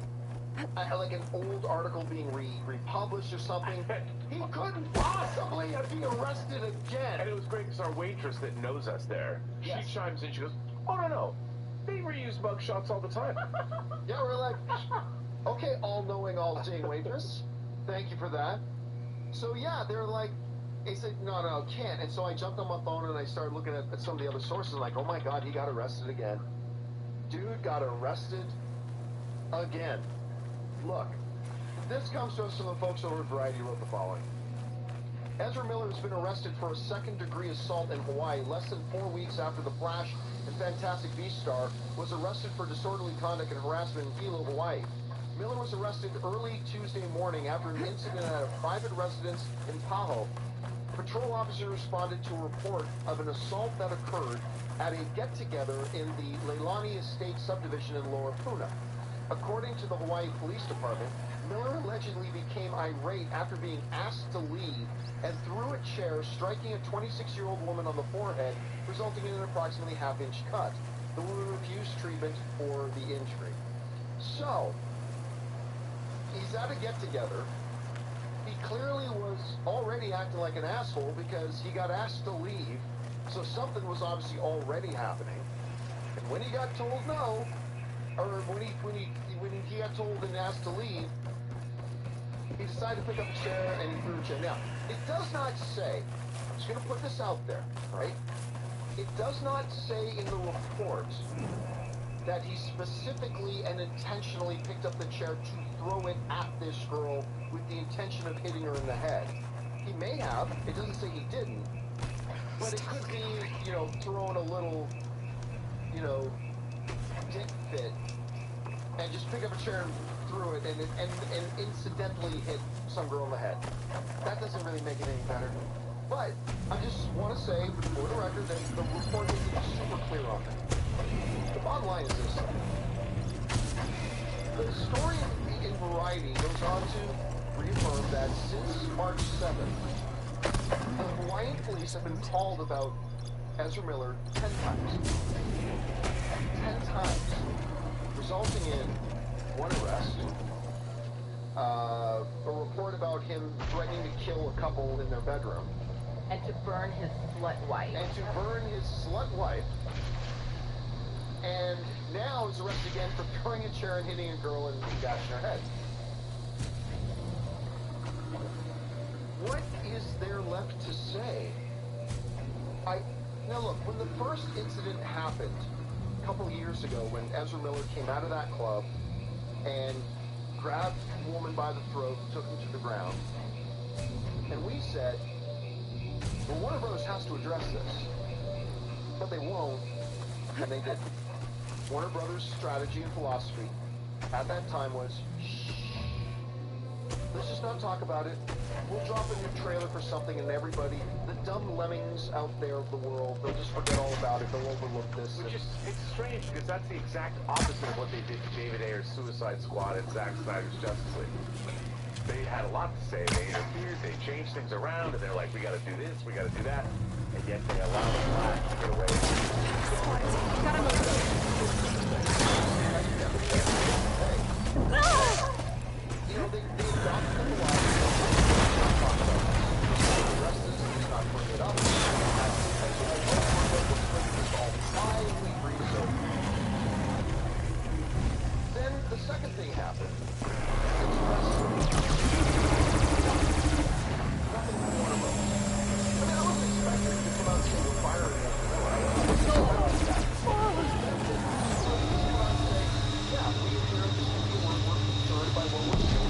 an old article being republished or something. He couldn't possibly be arrested again. And it was great because our waitress that knows us there, she chimes in, she goes, oh, no. They reuse mugshots all the time. Yeah, we're like, okay, all-knowing, all-seeing waitress. Thank you for that. So, yeah, they're like, he said, no, can't. And so I jumped on my phone and I started looking at some of the other sources, like, oh my God, he got arrested again. Dude got arrested again. Look, this comes to us from the folks over at Variety wrote the following. Ezra Miller has been arrested for a second-degree assault in Hawaii less than 4 weeks after the Flash and Fantastic Beasts star was arrested for disorderly conduct and harassment in Hilo, Hawaii. Miller was arrested early Tuesday morning after an incident at a private residence in Paho. Patrol officers responded to a report of an assault that occurred at a get-together in the Leilani Estate subdivision in Lower Puna. According to the Hawaii Police Department, Miller allegedly became irate after being asked to leave and threw a chair, striking a 26-year-old woman on the forehead, resulting in an approximately half-inch cut. The woman refused treatment for the injury. So, he's at a get-together. He clearly was already acting like an asshole because he got asked to leave, so something was obviously already happening. And when he got told no, or when he got told and asked to leave, he decided to pick up a chair and he threw a chair. Now, it does not say, I'm just going to put this out there, right? It does not say in the report that he specifically and intentionally picked up the chair to throw it at this girl with the intention of hitting her in the head. He may have. It doesn't say he didn't. But it could be, throwing a little, dick fit and just pick up a chair and threw it and incidentally hit some girl in the head. That doesn't really make it any better. But I just want to say, for the record, that the report isn't super clear on that. The bottom line is this. The story in Variety goes on to reaffirm that since March 7th, the Hawaiian police have been called about Ezra Miller 10 times. 10 times. Resulting in one arrest, a report about him threatening to kill a couple in their bedroom. And to burn his slut wife. And now he's arrested again for throwing a chair and hitting a girl and bashing her head. What is there left to say? Now look, when the first incident happened, a couple of years ago, when Ezra Miller came out of that club and grabbed a woman by the throat and took him to the ground, and we said, well, Warner Brothers has to address this. But they won't, and they didn't. Warner Brothers' strategy and philosophy at that time was, shh, let's just not talk about it. We'll drop a new trailer for something and everybody, the dumb lemmings out there of the world, they'll just forget all about it, they'll overlook this. Which is, it's strange because that's the exact opposite of what they did to David Ayer's Suicide Squad and Zack Snyder's Justice League. They had a lot to say, they interfered, they changed things around, and they're like, we gotta do this, we gotta do that, and yet they allow the Flash to get away. You know, they adopted the philosophy. The rest is he's not putting it up. Then the second thing happened. Nothing from Warner Bros. I mean, I wasn't expecting to come out and say we're firing them. Yeah, we hear this movie, we're concerned by what we're seeing.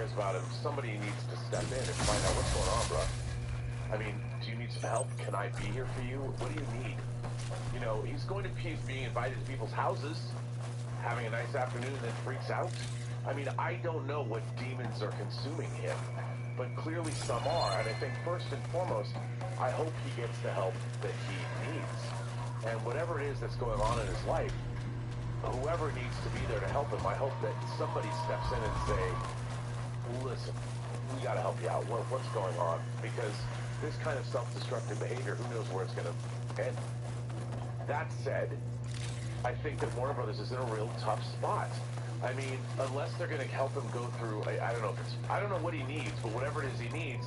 cares about him. Somebody needs to step in and find out what's going on, bro. I mean, do you need some help? Can I be here for you? What do you need? You know, he's going to being invited to people's houses, having a nice afternoon, and then freaks out. I mean, I don't know what demons are consuming him, but clearly some are. And I think first and foremost, I hope he gets the help that he needs. And whatever it is that's going on in his life, whoever needs to be there to help him, I hope that somebody steps in and say, listen, we got to help you out. What's going on? Because this kind of self-destructive behavior, who knows where it's going to end. That said, I think that Warner Brothers is in a real tough spot. I mean, unless they're going to help him go through, I don't know if it's, I don't know what he needs, but whatever it is he needs,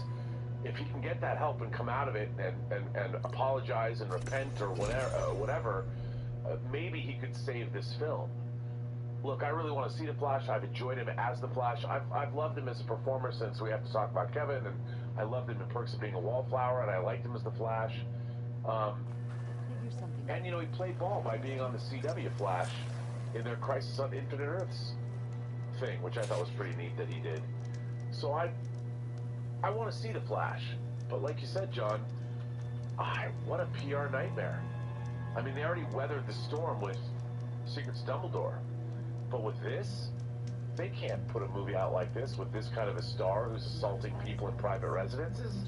if he can get that help and come out of it and apologize and repent or whatever, maybe he could save this film. Look, I really want to see the Flash. I've enjoyed him as the Flash. I've loved him as a performer since We Have to Talk About Kevin, and I loved him in Perks of Being a Wallflower, and I liked him as the Flash. And you know, he played ball by being on the CW Flash in their Crisis on Infinite Earths thing, which I thought was pretty neat that he did. So I want to see the Flash, but like you said, John, what a PR nightmare. I mean, they already weathered the storm with Secrets Dumbledore, but with this, they can't put a movie out like this with this kind of a star who's assaulting people in private residences.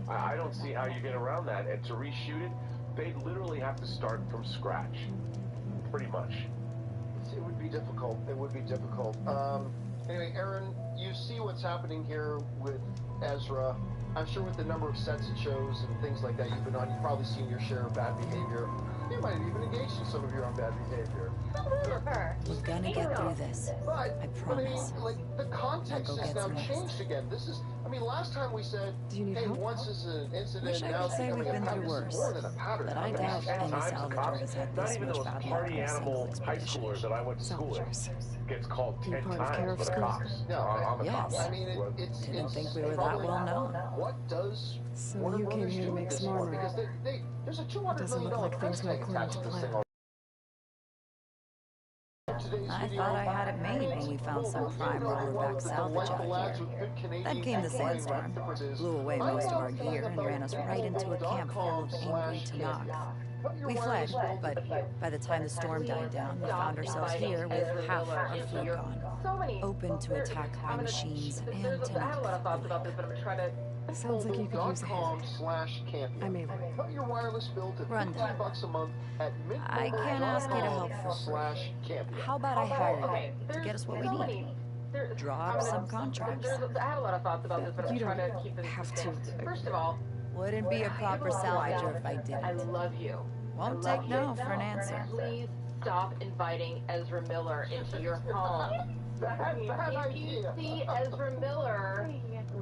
I don't see how you get around that, and to reshoot it, they'd literally have to start from scratch, pretty much. It would be difficult. It would be difficult. Anyway, Aaron, you see what's happening here with Ezra. I'm sure with the number of sets and shows and things like that you've been on, you've probably seen your share of bad behavior. You might have even engaged in some of your own bad behavior. We're gonna get through this. But, I promise. I mean, like, the context has now changed again. This is, I mean, last time we said, hey, once is an incident, now it's becoming a pattern. This is more than a pattern. But I doubt any salvager has had Not this even much those bad luck party in a single animal high expedition. schoolers that I went to school with gets called 10 part of times Care by of the Schools? cops. Yeah, On the cops. I mean, it's Didn't think we were that well known. What does So Warner you came Brothers here to do make with this some more one? Because there's a $200 Doesn't million look like price things went tag according attached to to this plan. thing. I thought I had it made when we found some prime rollerback salvage out here. Then came the sandstorm, blew away most of our gear, and ran us right into a camp full of angry Tanakh. We fled, but by the time the storm died down, we found ourselves here with half our fleet gone, open to attack by machines and Tanakh. Sounds like you could use a hand. /Campion. I mean, Cut your wireless bill to Rundown. $15 a month at I can't ask you to help for free. /Campion. How about I hire you to get us what we need? Draw up some contracts. I had a lot of thoughts about this, but I'm You trying to don't keep it have to. First of all, Wouldn't be a proper salvager if I I didn't. love you. Won't I love take you. no for an answer. Please stop inviting Ezra Miller into your home. Bad If you idea. see Ezra Miller,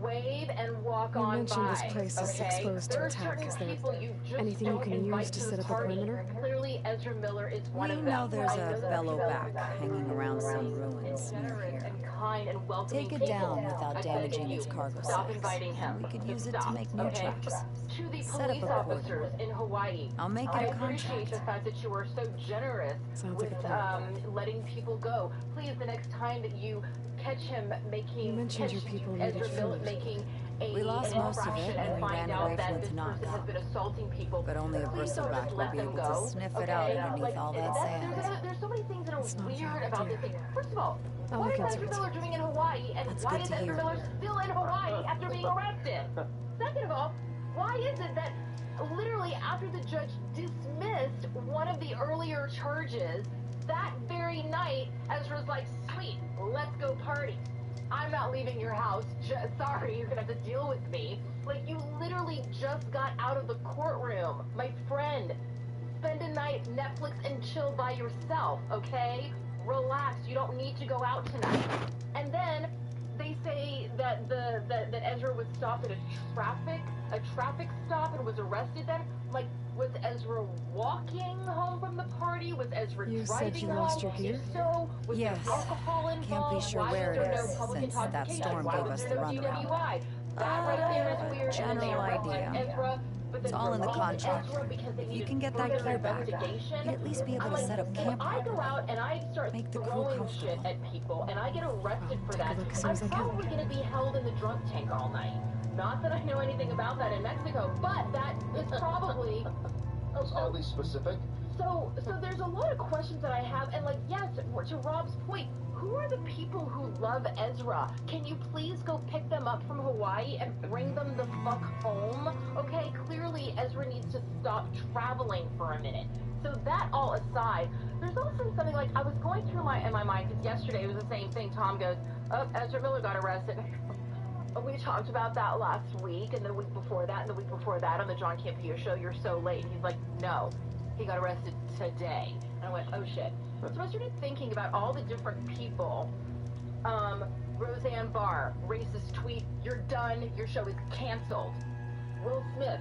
wave and walk You on mentioned by. this place is okay? exposed to There are attack. certain Is there people you just anything you don't can invite use to the set up a party. perimeter? Clearly, Ezra Miller is one We of know them. there's I know a that fellow people back hanging around some ruins near generous here. and kind and welcoming Take it down people. without I beg damaging of you, its cargo stop sacks. inviting him. We could use it Stop, to make new okay? tracks. To the Set up police a officers in Hawaii, I'll make I it a appreciate contract. the fact that you are so generous Sounds with like a plan. letting people go. Please, the next time that you catch him making, You mentioned your people needed Ezra Miller food. making We lost an most of it infraction when and we find ran out away that from this Tanakh. person has been assaulting people. But only a Please don't bristleback just will let be them able go. to sniff it Okay? out underneath Like, all that sand. There's so many things that are It's not weird fair, about dear. this thing. First of all, I'll what look is into Ezra it. Miller doing in Hawaii, and That's why good is to Ezra hear. Miller still in Hawaii after being arrested? Second of all, why is it that literally after the judge dismissed one of the earlier charges, that very night, Ezra's like, sweet, let's go party. I'm not leaving your house. Sorry, you're gonna have to deal with me. Like, you literally just got out of the courtroom. My friend, spend a night, Netflix and chill by yourself, okay? Relax, you don't need to go out tonight. And then they say that that Ezra was stopped at a traffic stop and was arrested then. Like, was Ezra walking home from the party? Was Ezra You driving said you home? lost your gear? If so, was Yes. there alcohol involved? Can't be sure Why where was it there no is, public since that intoxication? storm Why gave was us there the no runaround. DWI? That right there is weird. And then they general arrested idea. Ezra but It's then all in the release contract. Ezra because they If you needed can get that further gear back, investigation. you'd at least be able I'm to like, set up if camp I go properly. out and I start Make the crew throwing comfortable. shit at people and I get arrested for take a that, look as soon I'm as I can. probably going to be held in the drunk tank all night. Not that I know anything about that in Mexico, but that is probably... That was oddly specific. So there's a lot of questions that I have, and like, yes, to Rob's point, who are the people who love Ezra? Can you please go pick them up from Hawaii and bring them the fuck home? Okay, clearly Ezra needs to stop traveling for a minute. So that all aside, there's also something like, I was going through in my mind, because yesterday it was the same thing. Tom goes, oh, Ezra Miller got arrested. We talked about that last week, and the week before that, and the week before that on the John Campea show, You're So Late. And he's like, no, he got arrested today. And I went, oh shit. So I started thinking about all the different people. Roseanne Barr, racist tweet, you're done, your show is canceled. Will Smith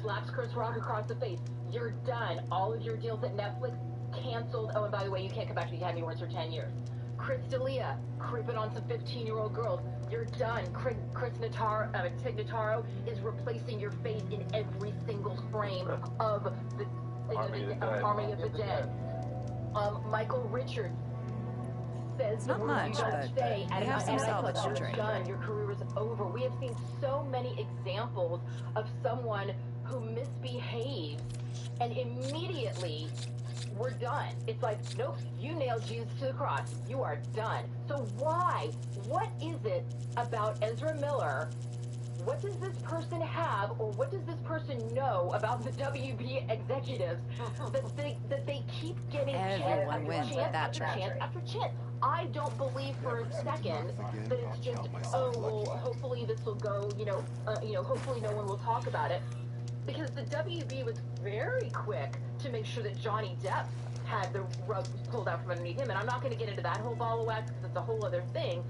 slaps Chris Rock across the face, you're done, all of your deals at Netflix canceled. Oh, and by the way, you can't come back to the Academy Awards for 10 years. Chris D'Elia, creeping on some 15-year-old girls. You're done. Tig Notaro is replacing your face in every single frame of the Army of the Dead. Michael Richards says It's not much, but they have some salvage to trade. Done. Your career is over. We have seen so many examples of someone who misbehaves and immediately we're done. It's like, nope, you nailed Jesus to the cross. You are done. So why? What is it about Ezra Miller? What does this person have, or what does this person know about the WB executives that they keep getting Everyone wins with that track. chance after chance? I don't believe for a second that it's just, oh, well, hopefully this will go, hopefully no one will talk about it. Because the WB was very quick to make sure that Johnny Depp had the rug pulled out from underneath him. And I'm not going to get into that whole ball of wax because it's a whole other thing.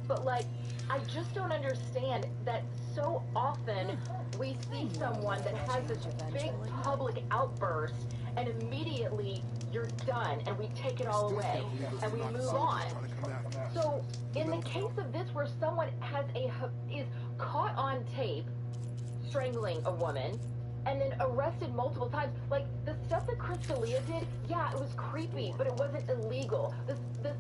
But, like, I just don't understand that so often we see someone that has this big public outburst and immediately you're done and we take it all away and we move on. So in the case of this where someone is caught on tape strangling a woman and then arrested multiple times. Like, the stuff that Chris D'Elia did, yeah, it was creepy, but it wasn't illegal. The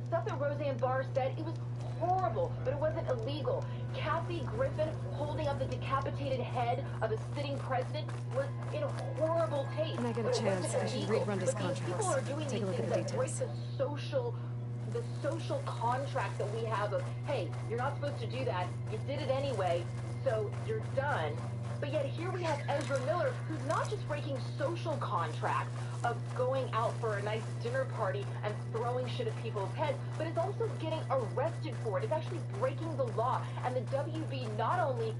stuff that Roseanne Barr said, it was horrible, but it wasn't illegal. Kathy Griffin holding up the decapitated head of a sitting president was in horrible taste. When I get a chance, I should read Brenda's contracts. People are doing Take a these look things at the that break details. the social contract that we have of, hey, you're not supposed to do that, you did it anyway, so you're done. But yet here we have Ezra Miller, who's not just breaking social contracts of going out for a nice dinner party and throwing shit at people's heads, but is also getting arrested for it. It's actually breaking the law. And the WB not only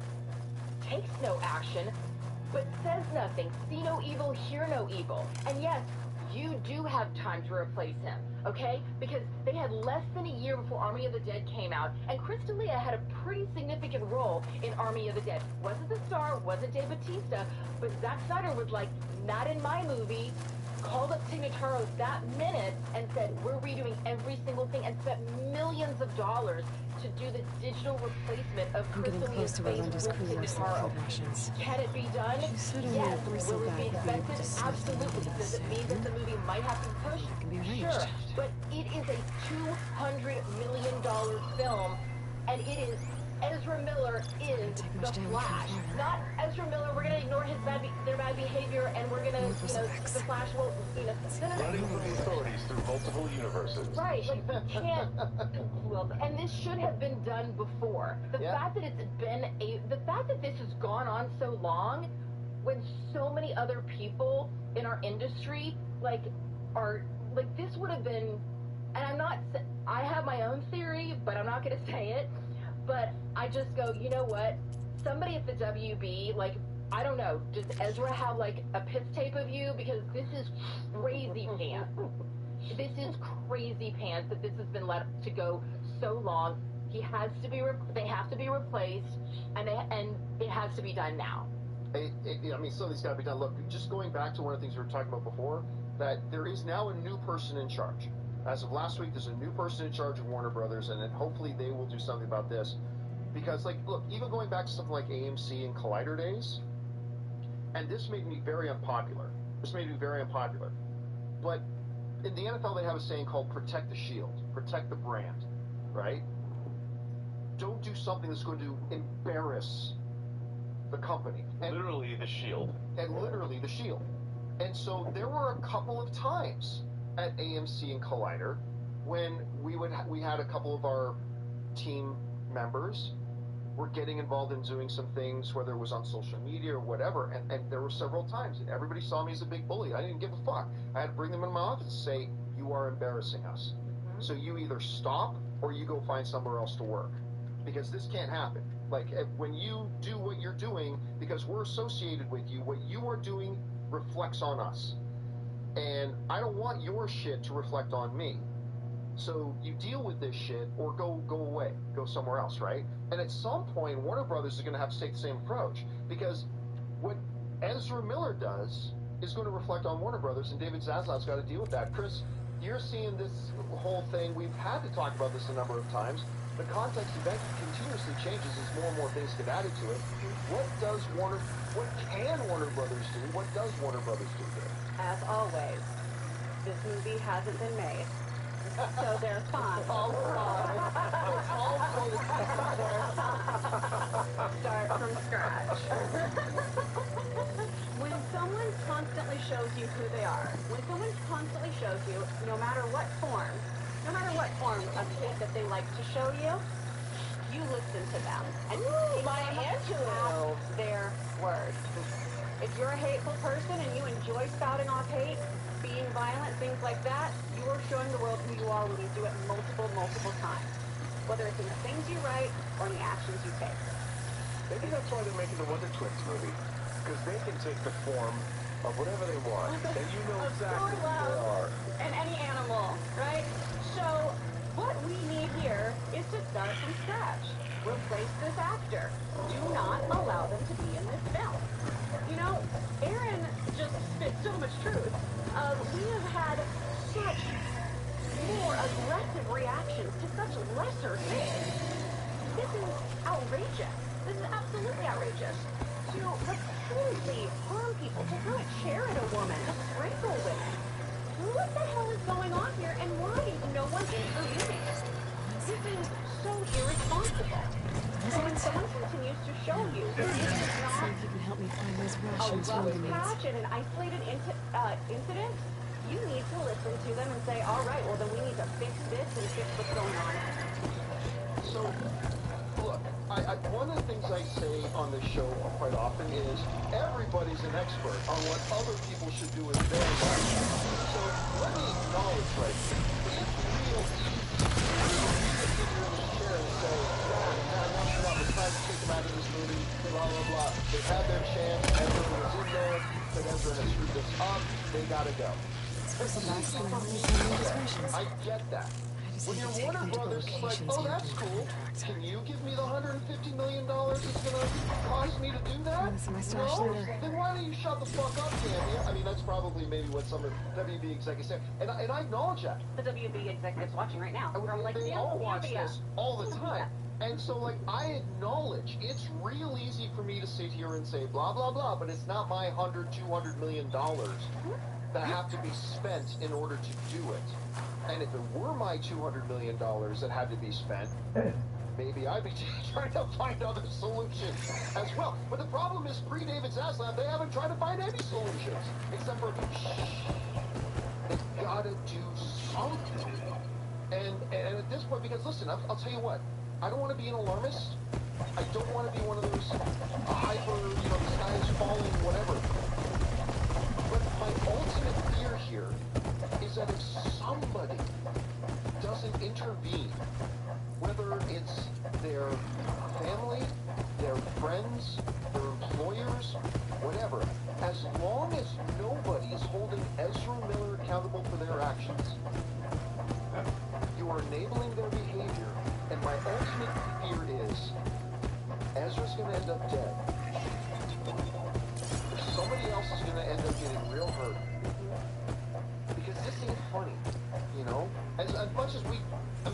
takes no action, but says nothing. See no evil, hear no evil. And yes, you do have time to replace him, okay? Because they had less than a year before Army of the Dead came out, and Chris D'Elia had a pretty significant role in Army of the Dead. Wasn't the star, wasn't Dave Bautista, but Zack Snyder was like, not in my movie, called up Tig Notaro that minute and said, we're redoing every single thing, and spent millions of dollars to do the digital replacement of Chris D'Elia's face with Tig Notaro. Can it be done? Yes. Will it be expensive? Absolutely. Does it mean that the movie might have to push? Sure. But it is a $200 million film, and it is Ezra Miller is the Flash. Not Ezra Miller, we're going to ignore their bad behavior, and we're going to, the Flash will, running from the authorities through multiple universes. Right, like, you can't, well, and this should have been done before. The fact that this has gone on so long, when so many other people in our industry, this would have been, and I have my own theory, but I'm not going to say it. But I just go, you know what? Somebody at the WB, I don't know, does Ezra have, a piss tape of you? Because this is crazy pants. This is crazy pants that this has been let to go so long. They have to be replaced, and it has to be done now. Something's got to be done. Look, just going back to one of the things we were talking about before, that there is now a new person in charge. As of last week, there's a new person in charge of Warner Brothers, and then hopefully they will do something about this. Because, look, even going back to something like AMC and Collider days, and this made me very unpopular. But in the NFL, they have a saying called protect the shield, protect the brand, right? Don't do something that's going to embarrass the company. And Literally the shield. And so there were a couple of times at AMC and Collider when we had a couple of our team members were getting involved in doing some things, whether it was on social media or whatever, and there were several times, and everybody saw me as a big bully. I didn't give a fuck. I had to bring them in my office and say, you are embarrassing us. So you either stop or you go find somewhere else to work. Because this can't happen. Like, when you do what you're doing, because we're associated with you, what you are doing reflects on us. And I don't want your shit to reflect on me. So you deal with this shit or go away, go somewhere else, right? And at some point, Warner Brothers is going to have to take the same approach, because what Ezra Miller does is going to reflect on Warner Brothers, and David Zaslav's got to deal with that. Chris, you're seeing this whole thing. We've had to talk about this a number of times. The context event continuously changes as more and more things get added to it. What can Warner Brothers do? What does Warner Brothers do here? As always, this movie hasn't been made. So they're fine. Start from scratch. When someone constantly shows you who they are, when someone constantly shows you, no matter what form of hate that they like to show you, you listen to them. And my hand to it. Their words. If you're a hateful person and you enjoy spouting off hate, being violent, things like that, you are showing the world who you are when you do it multiple times. Whether it's in the things you write or in the actions you take. Maybe that's why they're making the Wonder Twins movie. Because they can take the form of whatever they want. And you know exactly who they are. And any animal, right? So, what we need here is to start from scratch. Replace this actor. Do not allow them to be in this film. You know, Aaron just spit so much truth. We have had such more aggressive reactions to such lesser things. This is outrageous. This is absolutely outrageous. To repeatedly harm people, to throw a chair at a woman, to strangle women. What the hell is going on here, and why is no one intervening? This is so irresponsible. So when someone continues to show you that this is not if you can help me find those a Russians rough roommates. patch and an isolated incident, you need to listen to them and say, all right, well, then we need to fix this and fix what's going on. So, look, one of the things I say on this show quite often is everybody's an expert on what other people should do in their life. So let me acknowledge right here, it's real easy to sit here in this chair and say, enough, it's time to take them out of this movie, blah, blah, blah. They've had their chance, Ezra was in there, but Ezra has screwed this up, they gotta go. I get that. When you're Warner Brothers, it's like, oh, that's cool. Can you give me the $150 million it's going to cost me to do that? No? Then why don't you shut the fuck up, Candy? I mean, that's probably maybe what some of the WB executives say. And I acknowledge that. The WB executives watching right now. They all watch this all the time. And so, like, I acknowledge it's real easy for me to sit here and say blah, blah, blah, but it's not my $100, $200 million that have to be spent in order to do it. And if it were my $200 million that had to be spent, maybe I'd be trying to find other solutions as well. But the problem is, pre-David Zaslav, they haven't tried to find any solutions. Except for, they've got to do something. And at this point, because listen, I'll tell you what, I don't want to be an alarmist. I don't want to be one of those hyper, the sky is falling, whatever. But my ultimate fear here is that if somebody doesn't intervene, whether it's their family, their friends, their employers, whatever, as long as nobody is holding Ezra Miller accountable for their actions, you are enabling their behavior, and my ultimate fear is Ezra's going to end up dead. Somebody else is going to end up getting real hurt. Because this ain't funny, As much as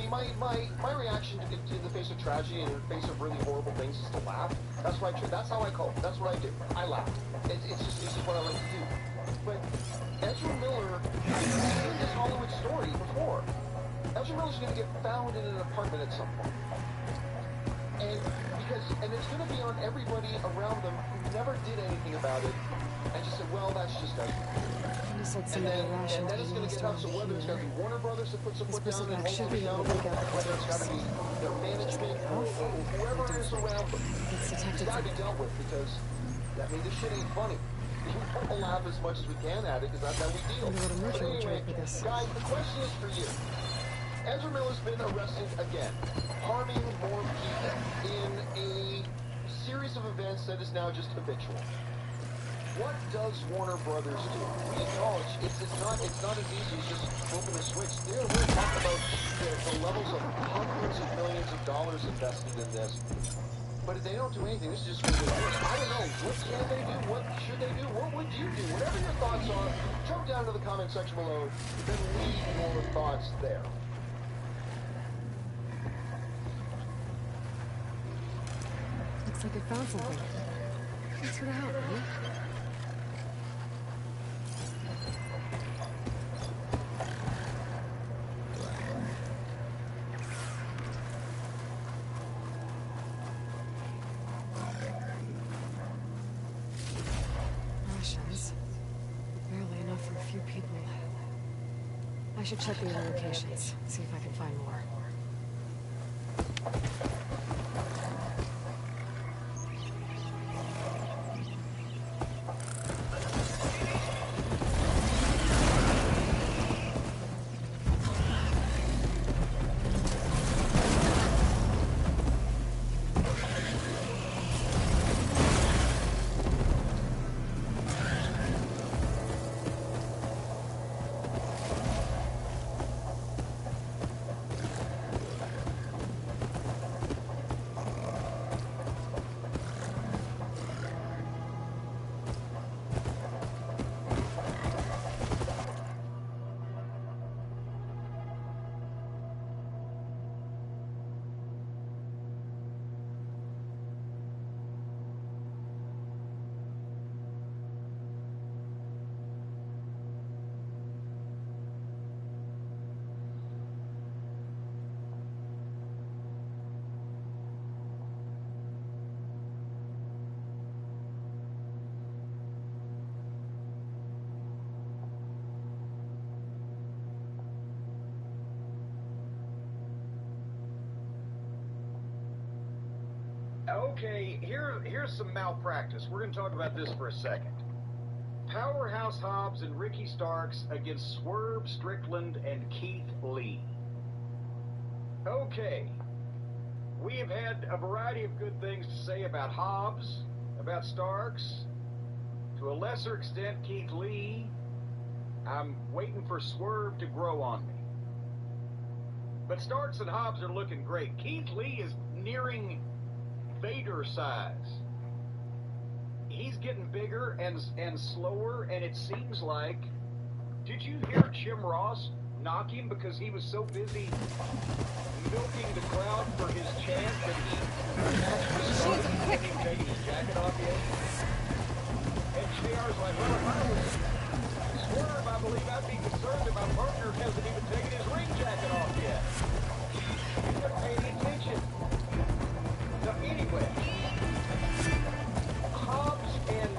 my my reaction in the face of tragedy and in the face of really horrible things is to laugh. That's how I cope. That's what I do. I laugh. It's just what I like to do. But Ezra Miller has seen this Hollywood story before. Ezra Miller's going to get found in an apartment at some point. And it's going to be on everybody around them who never did anything about it and just said, well, that's just Ezra. And then it's going to get tough. So whether it's got to be Warner Brothers that puts a foot down and holds it down, whether it's got to be their management or whoever is around them, it's got to be dealt with because that means this shit ain't funny. We don't laugh as much as we can at it because that's how we deal. But anyway, guys, the question is for you. Ezra Miller's been arrested again, harming more people in a series of events that is now just habitual. What does Warner Brothers do? We acknowledge it's not as easy as just flipping a switch. We're talking about the levels of hundreds of millions of dollars invested in this. But if they don't do anything, this is just going to get worse. I don't know. What can they do? What should they do? What would you do? Whatever your thoughts are, jump down to the comment section below, then leave your thoughts there. Looks like I found something. Thanks for the help, man. Rations. Barely enough for a few people. I should check the other locations, see if I can find more. Okay, here's some malpractice. We're going to talk about this for a second. Powerhouse Hobbs and Ricky Starks against Swerve Strickland and Keith Lee. Okay, we have had a variety of good things to say about Hobbs, about Starks, to a lesser extent Keith Lee. I'm waiting for Swerve to grow on me. But Starks and Hobbs are looking great. Keith Lee is nearing Vader size. He's getting bigger and slower, and it seems like... Did you hear Jim Ross knock him because he was so busy milking the crowd for his chant that he actually started him taking his jacket off yet? And JR's like, well, if I was Swerve, I believe I'd be concerned that my partner hasn't even taken his ring jacket off yet. He's not paying any attention. So anyway, Hobbs and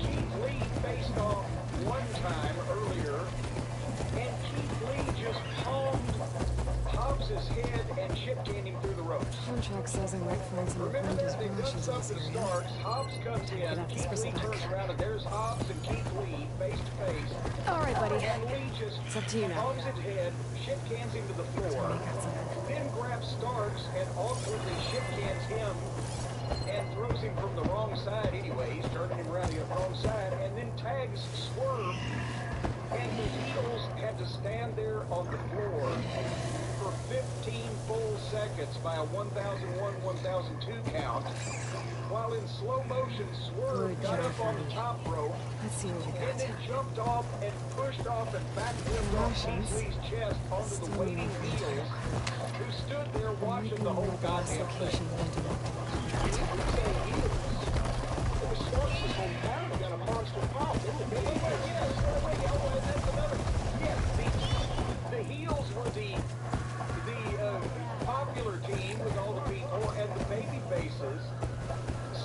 Keith Lee faced off one time earlier, and Keith Lee just palmed Hobbs' head and shit-canned him through the ropes. Contract says I might find some Remember apprentice that they done brushes in this something to area. Starks, Hobbs comes in, Keith Lee turns around, and there's Hobbs and Keith Lee face to face. All right, buddy. And Lee just It's up to you now. palms his head, shit-cans him to the floor, then grabs Starks and awkwardly shit-cans him and throws him from the wrong side anyway. He's turning him around the wrong side, and then tags Swerve, and the heels had to stand there on the floor for 15 full seconds by a 1001, 1002 count while in slow motion, Swerve got up on the top rope. Let's see what we got. And then jumped off and pushed off and backflipped off Keith Lee's chest onto the waiting heels, who stood there watching the whole goddamn thing. And you could say heels. It was Starks' whole town got a monster pop. Yes, that's another. Yes, the heels were the popular team with all the people and the baby faces.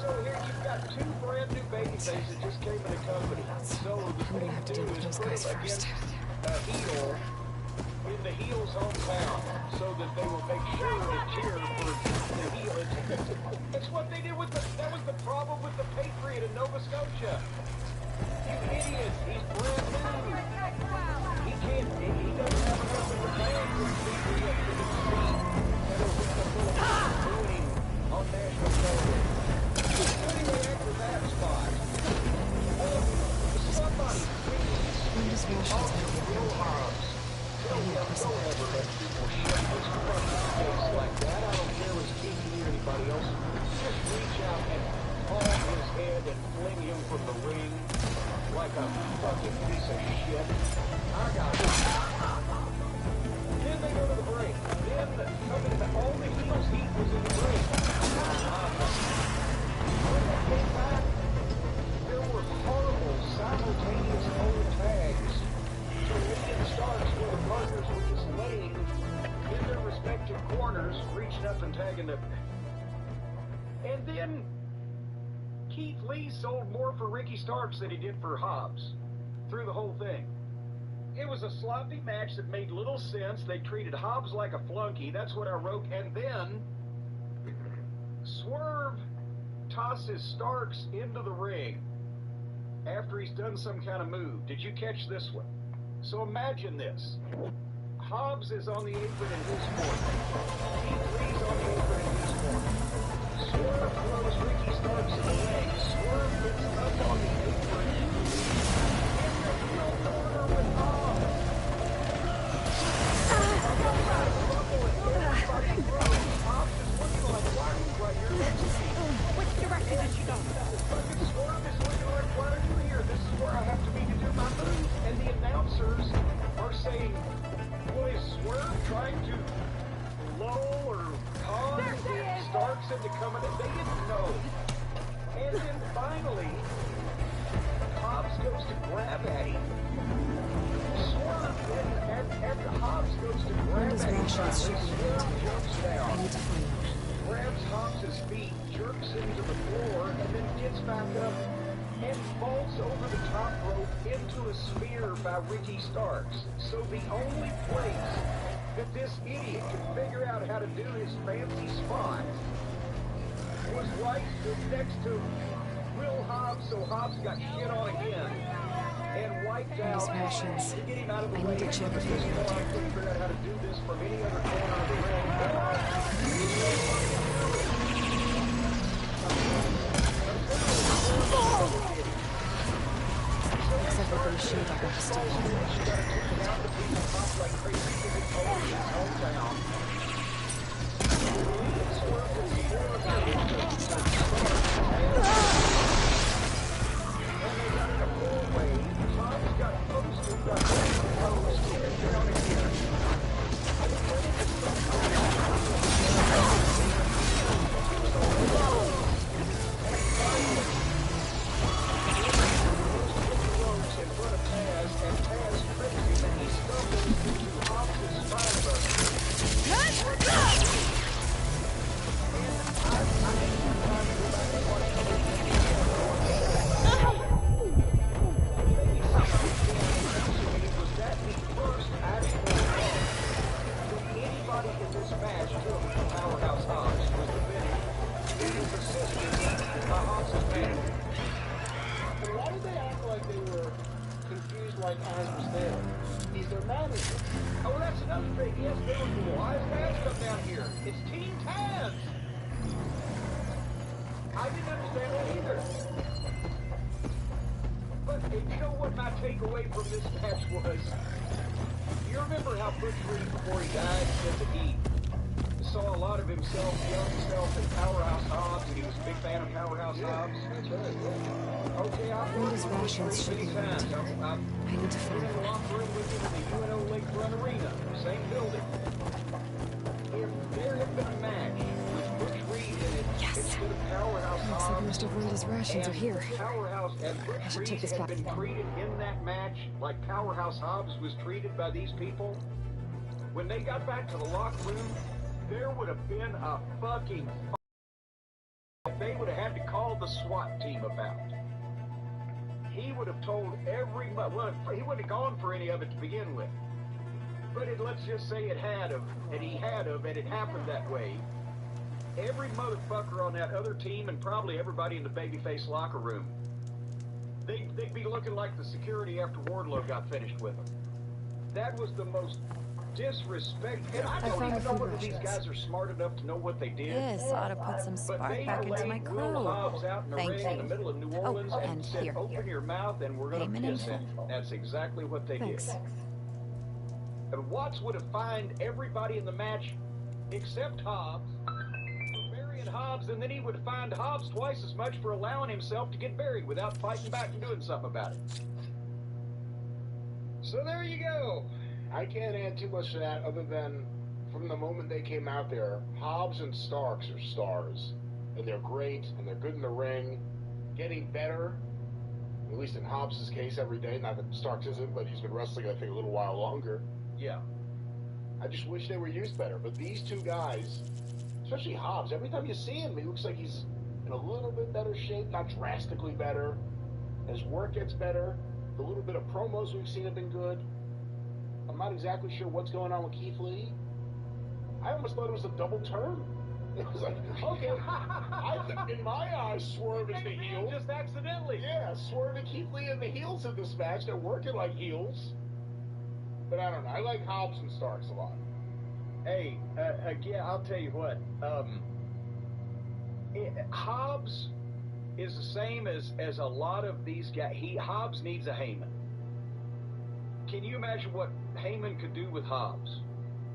So here you've got two brand new baby faces that just came in the company. So the thing to do is put them against a heel in the heel's hometown so that they will make sure to cheer for the heel. That's what they did with that was the problem with the Patriot in Nova Scotia. You idiots, he's brand new. He doesn't have enough of the band for the Patriot to succeed. And it was a full of booing on national television. Anyway, after that spot, somebody please talk to Will Hobbs. Tell him don't ever let people shut his fucking face like that. I don't care if it's Keith Lee or anybody else. Just reach out and palm his head and fling him from the ring like a fucking piece of shit. I got it. Then they go to the break. Then all the heels heat was in the break. When they came back, there were horrible simultaneous old tags to Lee and Starks where the partners were just laying in their respective corners, reaching up and tagging them. And then Keith Lee sold more for Ricky Starks than he did for Hobbs through the whole thing. It was a sloppy match that made little sense. They treated Hobbs like a flunky. That's what I wrote. And then Swerve tosses Starks into the ring after he's done some kind of move. Did you catch this one? So imagine this. Hobbs is on the apron in his corner. Keith Lee's on the apron in his corner. Swerve throws Ricky Starks in the ring. Swerve gets up on the apron in the heel corner with Hobbs. Everybody throws. Hobbs is looking like Martin right here next to me. Which direction did you go? Fucking Swerve is looking like, why are you here? This is where I have to be to do my move. And the announcers are saying, well, is Swerve trying to lull or con Starks into coming in? They didn't know. And then finally, Hobbs goes to grab at him. Swerve, after Hobbs goes to grab at him, Swerve jumps down, grabs Hobbs' feet, jerks him to the floor, and then gets back up and falls over the top rope into a spear by Ricky Starks. So the only place that this idiot could figure out how to do his fancy spot was right next to Will Hobbs, so Hobbs got shit on again and wiped out to get him out of the way. I couldn't figure out how to do this from any other corner of the ring. Except for the shit I got to steal. saw a lot of himself, young self, in Powerhouse Hobbs, and he was a big fan of Powerhouse Hobbs. That's right, yeah. Okay, I've Brenda's worked rations with should him be many around times. here. I've I need to been find in the one. locker room with him in the UNO Lakefront Arena, same building. If there had been a match with Butch Reed in it instead of Powerhouse Looks like Hobbs, most of Brenda's rations are and here. Powerhouse and I Butch should Reed take this had back. been treated in that match like Powerhouse Hobbs was treated by these people, when they got back to the locker room, there would have been a fucking fight. They would have had to call the SWAT team about. He would have told well, he wouldn't have gone for any of it to begin with. But let's just say it had of, and it happened that way. Every motherfucker on that other team, and probably everybody in the babyface locker room, they'd be looking like the security after Wardlow got finished with them. That was the most disrespect. And I don't even know whether these guys are smart enough to know what they did. This ought to put some spark back into my crew. Will Hobbs out in the ring in the middle of New Orleans and said, here. "Open your mouth and we're going to kiss it." That's exactly what they did. And Watts would have fined everybody in the match except Hobbs for burying Hobbs, and then he would have fined Hobbs twice as much for allowing himself to get buried without fighting back and doing something about it. So there you go. I can't add too much to that other than from the moment they came out there, Hobbs and Starks are stars. And they're great, and they're good in the ring, getting better, at least in Hobbs' case every day. Not that Starks isn't, but he's been wrestling, I think, a little while longer. Yeah. I just wish they were used better. But these two guys, especially Hobbs, every time you see him, he looks like he's in a little bit better shape, not drastically better. His work gets better. The little bit of promos we've seen have been good. I'm not exactly sure what's going on with Keith Lee. I almost thought it was a double turn. It was like, okay, in my eyes, Swerve is the heel. Just accidentally. Yeah, Swerve and Keith Lee are the heels in this match. They're working like heels. But I don't know. I like Hobbs and Starks a lot. Hey, again, I'll tell you what. Hobbs is the same as a lot of these guys. Hobbs needs a Heyman. Can you imagine what Heyman could do with Hobbs?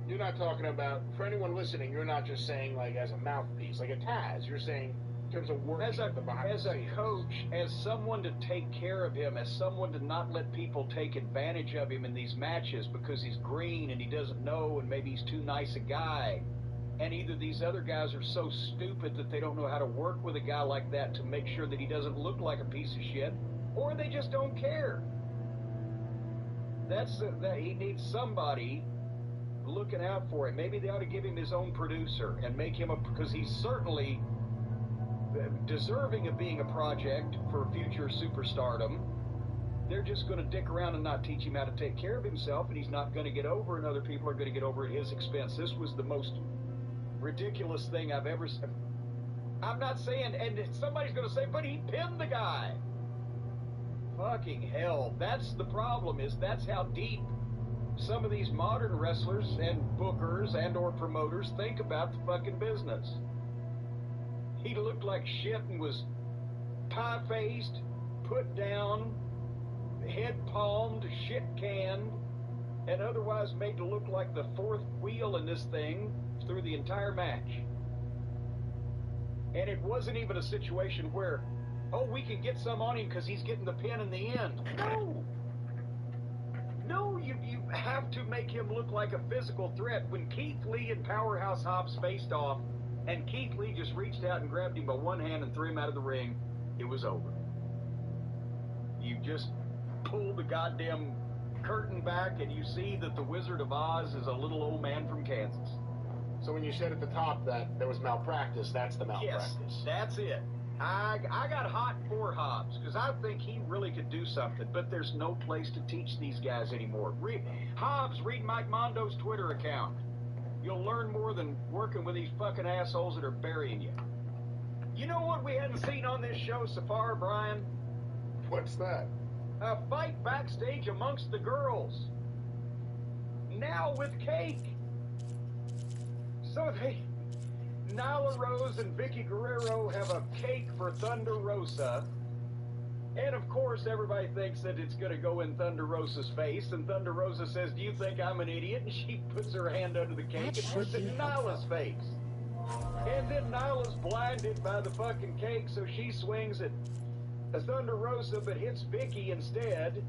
You're not talking about, for anyone listening, you're not just saying like as a mouthpiece, like a Taz. You're saying in terms of working as a coach, as someone to take care of him, as someone to not let people take advantage of him in these matches because he's green and he doesn't know and maybe he's too nice a guy. And either these other guys are so stupid that they don't know how to work with a guy like that to make sure that he doesn't look like a piece of shit, or they just don't care. That he needs somebody looking out for him. Maybe they ought to give him his own producer and make him because he's certainly deserving of being a project for future superstardom. They're just going to dick around and not teach him how to take care of himself, and he's not going to get over, and other people are going to get over at his expense. This was the most ridiculous thing I've ever seen. I'm not saying, and somebody's going to say, but he pinned the guy. Fucking hell. That's the problem, is that's how deep some of these modern wrestlers and bookers and or promoters think about the fucking business. He looked like shit and was pie-faced, put down, head palmed, shit canned, and otherwise made to look like the fourth wheel in this thing through the entire match. And it wasn't even a situation where, oh, we can get some on him because he's getting the pin in the end. No, you have to make him look like a physical threat. When Keith Lee and Powerhouse Hobbs faced off, and Keith Lee just reached out and grabbed him by one hand and threw him out of the ring, it was over. You just pull the goddamn curtain back and you see that the Wizard of Oz is a little old man from Kansas. So when you said at the top that there was malpractice, that's the malpractice. Yes, that's it. I got hot for Hobbs because I think he really could do something, but there's no place to teach these guys anymore. Hobbs, read Mike Mondo's Twitter account. You'll learn more than working with these fucking assholes that are burying you. You know what we hadn't seen on this show so far, Brian? What's that? A fight backstage amongst the girls. Now with cake. So Nyla Rose and Vicky Guerrero have a cake for Thunder Rosa, And of course, everybody thinks that it's going to go in Thunder Rosa's face, and Thunder Rosa says, "Do you think I'm an idiot?" And she puts her hand under the cake and puts it in Nyla's face. And then Nyla's blinded by the fucking cake, so she swings at Thunder Rosa, but hits Vicky instead.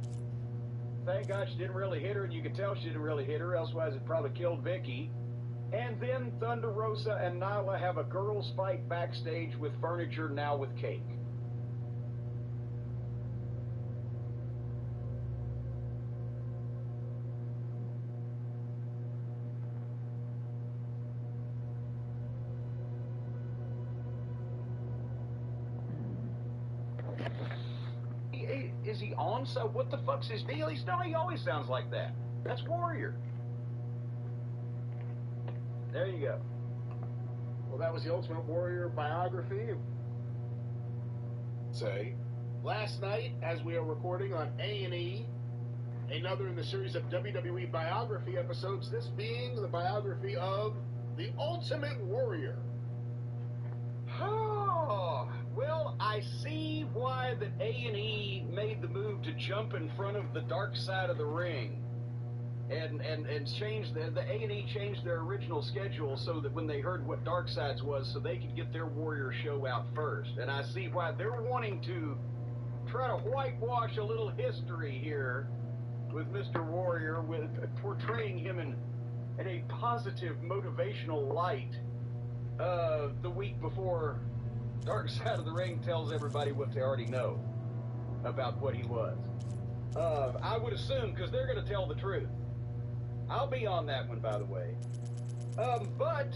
Thank God she didn't really hit her, and you can tell she didn't really hit her, elsewise it probably killed Vicky. And then Thunder Rosa and Nyla have a girls' fight backstage with furniture, now with cake. Is he on? So what the fuck's his deal? He always sounds like that. That's Warrior. There you go. Well, that was the Ultimate Warrior biography. Say, last night, as we are recording on A&E, another in the series of WWE biography episodes, this being the biography of the Ultimate Warrior. Oh, well, I see why that A&E made the move to jump in front of the dark side of the ring and change the A&E changed their original schedule so that when they heard what Dark Sides was, so they could get their Warrior show out first. And I see why they're wanting to try to whitewash a little history here with Mr. Warrior, with portraying him in a positive, motivational light the week before Dark Side of the Ring tells everybody what they already know about what he was. I would assume, because they're going to tell the truth. I'll be on that one, by the way. But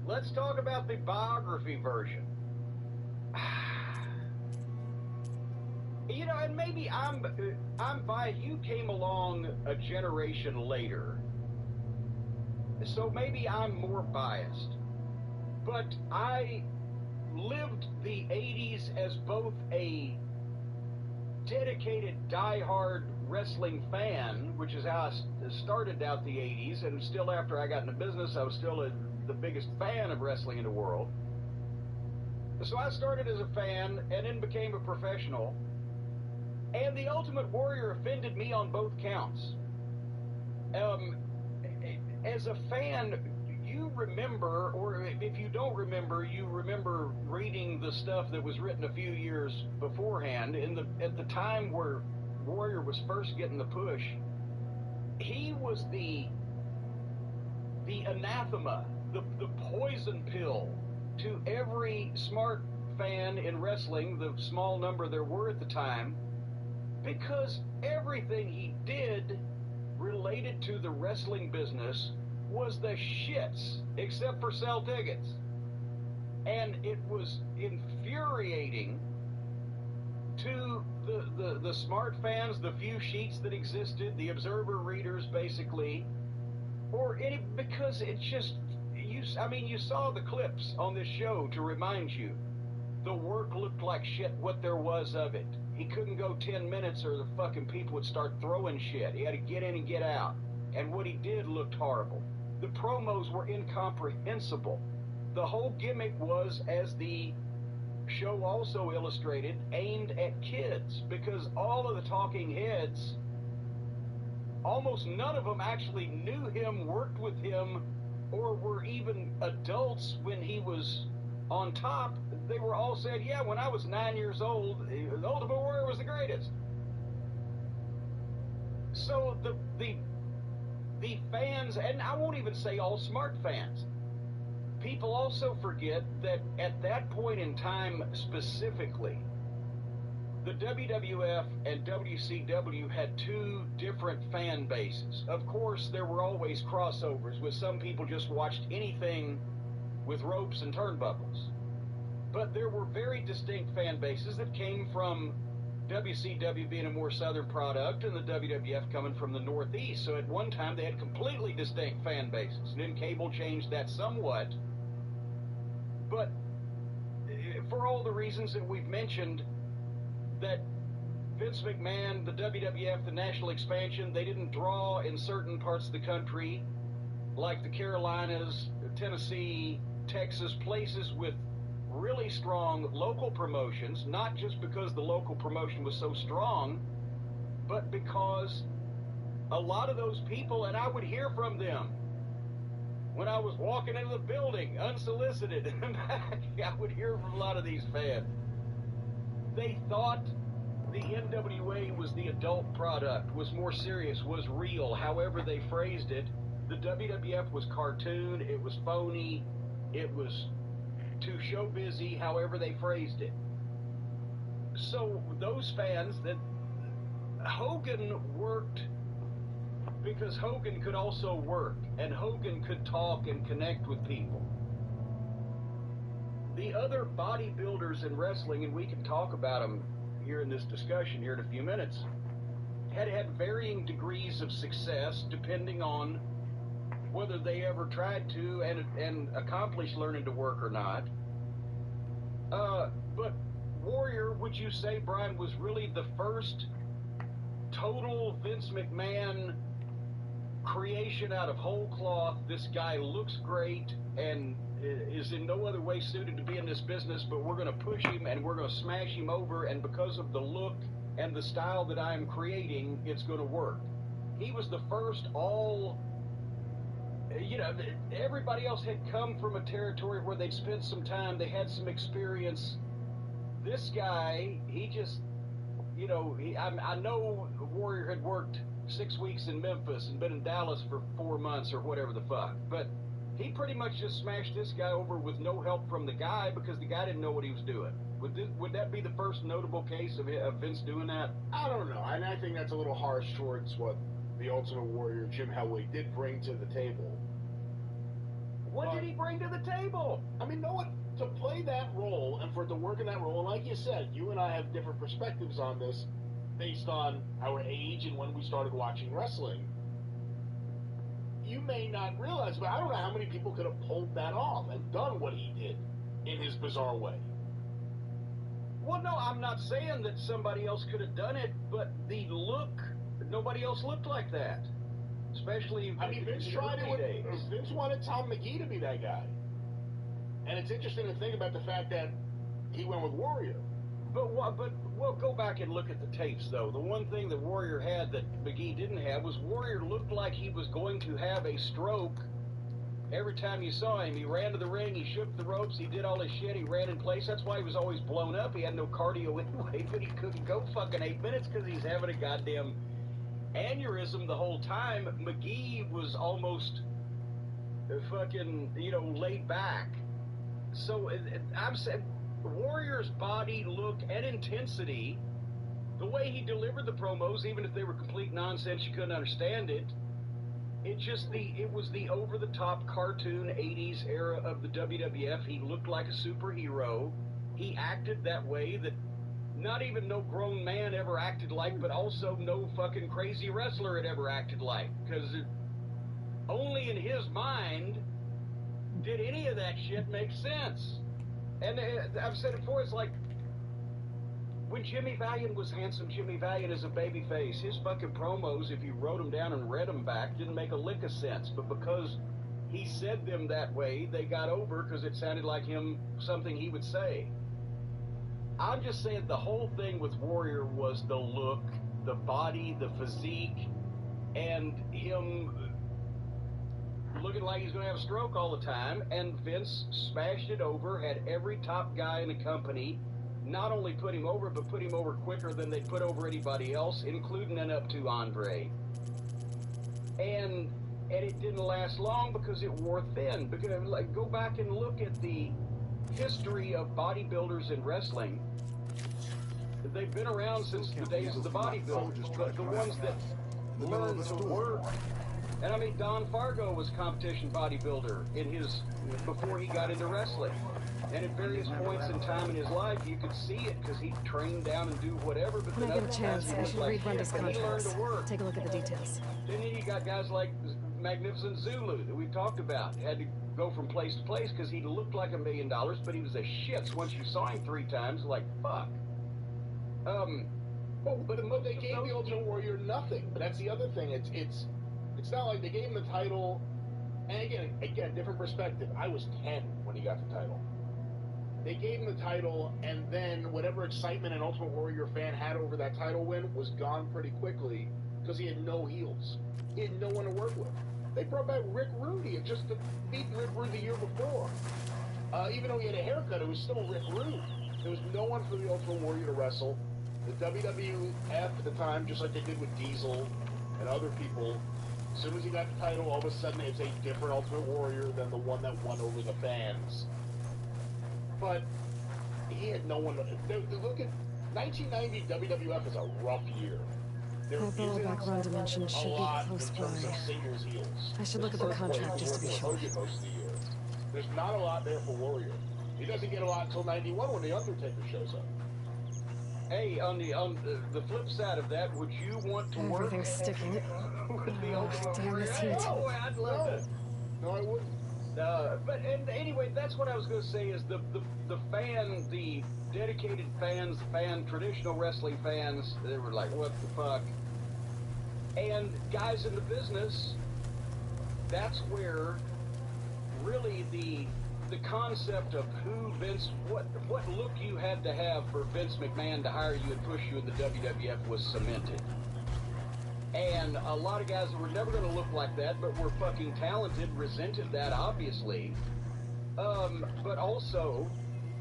let's talk about the biography version. You know, and maybe I'm biased. You came along a generation later, so maybe I'm more biased. But I lived the 80s as both a dedicated, diehard wrestling fan, which is how I started out the 80s, and still after I got into business, I was still the biggest fan of wrestling in the world. So I started as a fan and then became a professional, and the Ultimate Warrior offended me on both counts. As a fan, you remember, or if you don't remember, you remember reading the stuff that was written a few years beforehand. At the time where Warrior was first getting the push, he was the anathema, the poison pill to every smart fan in wrestling, the small number there were at the time, because everything he did related to the wrestling business was the shits, except for sell tickets. And it was infuriating to the smart fans, the few sheets that existed, the Observer readers, basically, because it just, you saw the clips on this show to remind you, the work looked like shit, what there was of it. He couldn't go 10 minutes or the fucking people would start throwing shit. He had to get in and get out. And what he did looked horrible. The promos were incomprehensible. The whole gimmick was, as the show also illustrated, aimed at kids, because all of the talking heads, almost none of them actually knew him, worked with him, or were even adults when he was on top. They were all said, yeah, when I was 9 years old, the Ultimate Warrior was the greatest. So the fans, and I won't even say all smart fans, people also forget that at that point in time specifically, the WWF and WCW had two different fan bases. Of course, there were always crossovers, with some people just watched anything with ropes and turnbuckles. But there were very distinct fan bases that came from WCW being a more southern product and the WWF coming from the Northeast. So at one time they had completely distinct fan bases. And then cable changed that somewhat. But for all the reasons that we've mentioned, that Vince McMahon, the WWF, the national expansion, they didn't draw in certain parts of the country, like the Carolinas, Tennessee, Texas, places with really strong local promotions, not just because the local promotion was so strong, but because a lot of those people, and I would hear from them when I was walking into the building, unsolicited, I would hear from a lot of these fans. They thought the NWA was the adult product, was more serious, was real, however they phrased it. The WWF was cartoon, it was phony, it was too show busy, however they phrased it. So those fans, that Hogan worked because Hogan could also work, and Hogan could talk and connect with people. The other bodybuilders in wrestling, and we can talk about them here in this discussion here in a few minutes, had varying degrees of success depending on whether they ever tried to and accomplish learning to work or not. But Warrior, would you say, Brian, was really the first total Vince McMahon creation out of whole cloth? This guy looks great and is in no other way suited to be in this business, but we're going to push him and we're going to smash him over, and because of the look and the style that I'm creating, it's going to work. He was the first everybody else had come from a territory where they'd spent some time, they had some experience. This guy, he just, I know Warrior had worked 6 weeks in Memphis and been in Dallas for 4 months or whatever the fuck, but he pretty much just smashed this guy over with no help from the guy because the guy didn't know what he was doing. Would that be the first notable case of Vince doing that? I don't know, and I think that's a little harsh towards what the Ultimate Warrior, Jim Hellway, did bring to the table. What did he bring to the table? I mean, to play that role and for it to work in that role, and like you said, you and I have different perspectives on this based on our age and when we started watching wrestling. You may not realize, but I don't know how many people could have pulled that off and done what he did in his bizarre way. Well, no, I'm not saying that somebody else could have done it, but the look, nobody else looked like that. Especially, I mean, Vince tried it. Vince wanted Tom McGee to be that guy, and it's interesting to think about the fact that he went with Warrior. But we'll go back and look at the tapes, though. The one thing that Warrior had that McGee didn't have was Warrior looked like he was going to have a stroke every time you saw him. He ran to the ring, he shook the ropes, he did all his shit, he ran in place. That's why he was always blown up. He had no cardio anyway, but he couldn't go fucking 8 minutes because he's having a goddamn aneurysm the whole time. McGee was almost fucking, laid back. So I'm saying Warrior's body, look, and intensity, the way he delivered the promos, even if they were complete nonsense, you couldn't understand it. It was the over-the-top cartoon 80s era of the WWF. He looked like a superhero. He acted that way that not even no grown man ever acted like, but also no fucking crazy wrestler had ever acted like. Because only in his mind did any of that shit make sense. And I've said it before, it's like when Jimmy Valiant was handsome Jimmy Valiant as a babyface, his fucking promos, if you wrote them down and read them back, didn't make a lick of sense. But because he said them that way, they got over because it sounded like something he would say. I'm just saying the whole thing with Warrior was the look, the body, the physique, and him looking like he's going to have a stroke all the time. And Vince smashed it over, had every top guy in the company not only put him over, but put him over quicker than they put over anybody else, including and up to Andre. And it didn't last long because it wore thin. Because go back and look at the history of bodybuilders in wrestling. They've been around since the days of the bodybuilders, but the ones that learned to work. And I mean, Don Fargo was a competition bodybuilder before he got into wrestling. And at various points in time in his life, you could see it because he trained down and do whatever. But when I get a chance, I should read Wendy's contracts. Take a look at the details. Then you got guys like Magnificent Zulu that we've talked about. Had to go from place to place because he looked like $1 million, but he was a shits. Once you saw him 3 times, like, fuck. But they gave the Ultimate Warrior nothing. But that's the other thing. It's not like they gave him the title. And again, different perspective. I was 10 when he got the title. they gave him the title, and then whatever excitement an Ultimate Warrior fan had over that title win was gone pretty quickly because he had no heels. He had no one to work with. They brought back Rick Rude. He had just beaten Rick Rude the year before. Even though he had a haircut, it was still Rick Rude. There was no one for the Ultimate Warrior to wrestle. The WWF at the time, just like they did with Diesel and other people, as soon as he got the title, all of a sudden it's a different Ultimate Warrior than the one that won over the fans. But he had no one. Look at 1990 WWF is a rough year. That ball back run dimension should be close by. I should look at the contract just to be sure. There's not a lot there for Warrior. He doesn't get a lot until 91 when The Undertaker shows up. Hey, on the flip side of that, would you want to work? Everything's sticking. With the Ultimate Damn Warrior? this heat. Oh, I'd love to. No, I wouldn't. But anyway, that's what I was going to say is the fan, the dedicated fans, traditional wrestling fans, they were like, what the fuck? And guys in the business, that's where really the concept of who Vince, what look you had to have for Vince McMahon to hire you and push you in the WWF was cemented. And a lot of guys that were never going to look like that, but were fucking talented, resented that, obviously. But also,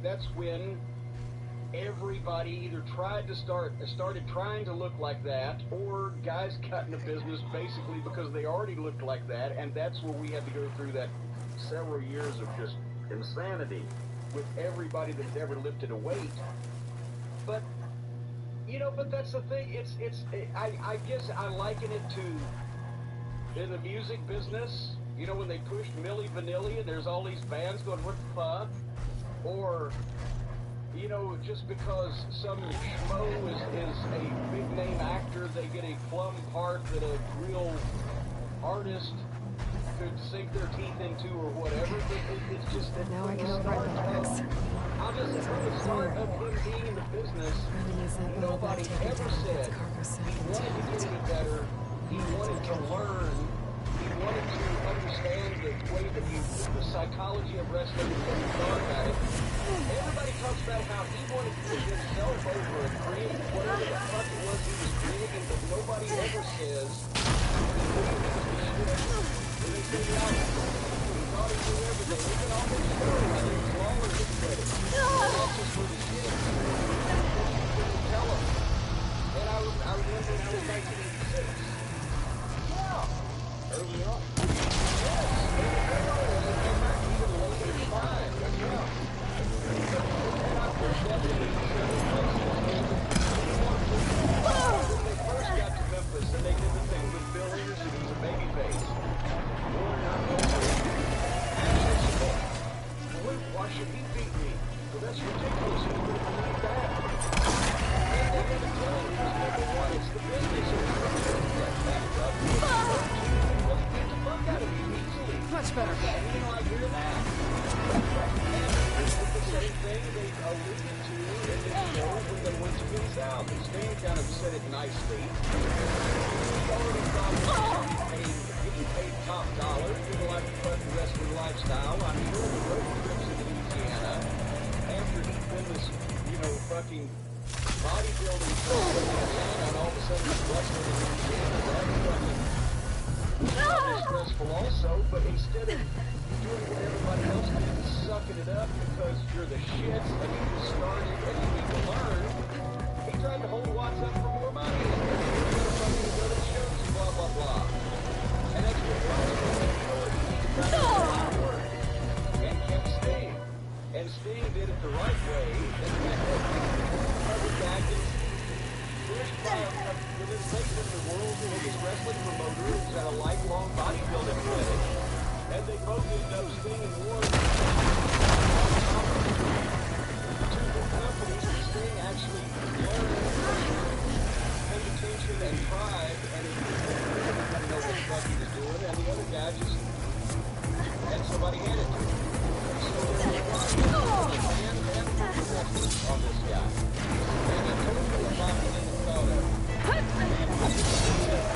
that's when everybody either started trying to look like that, or guys got into business basically because they already looked like that, and that's where we had to go through that several years of just insanity with everybody that's ever lifted a weight. But but that's the thing. I guess I liken it to in the music business. When they pushed Milli Vanilli and there's all these bands going, what the fuck? Or, just because some schmo is a big name actor, they get a plum part that a real artist could sink their teeth into or whatever. It's just that now I can override the box. I'll just say from the start of him being in the business, nobody ever said he wanted to get any better, he wanted to learn, he wanted to understand the way that the psychology of wrestling and what he thought about it. Everybody talks about how he wanted to put himself over and create whatever the fuck it was he was creating, but nobody ever says they say the opposite. He thought he knew everything. We can almost show him that he was longer than credit. That's just for the shit. Couldn't tell him. And I remember that was 1986. Yeah. Early on. Yes. And it came back even late 85. Yeah. And I pushed that to 87. When they first got to Memphis and they did the thing with Bill Anderson, he was a babyface. Why should he beat me? Well, that's ridiculous. He's going to believe that. And they're going to tell him he's number one. It's the business. So he's going to get backed up. He really beat the fuck out of you easily. Much better. I hear that. And it's the same thing they alluded to in this show when they went to Vince out. And Sting kind of said it nicely. He already thought he paid top dollar, didn't like the fucking wrestling lifestyle. I'm sure the road trips in Louisiana after he'd been this, fucking bodybuilding from Louisiana, and all of a sudden he's wrestling in Louisiana. That's fucking stressful also, but instead of doing what everybody else did and sucking it up because you're the shits and you just started and you need to learn, he tried to hold Watts up for more money. You're going to fucking go to the shows and blah, blah, blah. And that's what was. And kept Sting. And Sting did it the right way. And covered back and pushed by the place in the world's biggest wrestling promoter who's had a lifelong bodybuilding fetish. And they both ended up Sting and Warren. Two good companies, and Sting actually learned, paid attention and tried, and he didn't know what the fuck he was doing, and the other guy just had somebody hand it to him. So there was a lot of man on this guy. And I told you about it in the photo. And I just said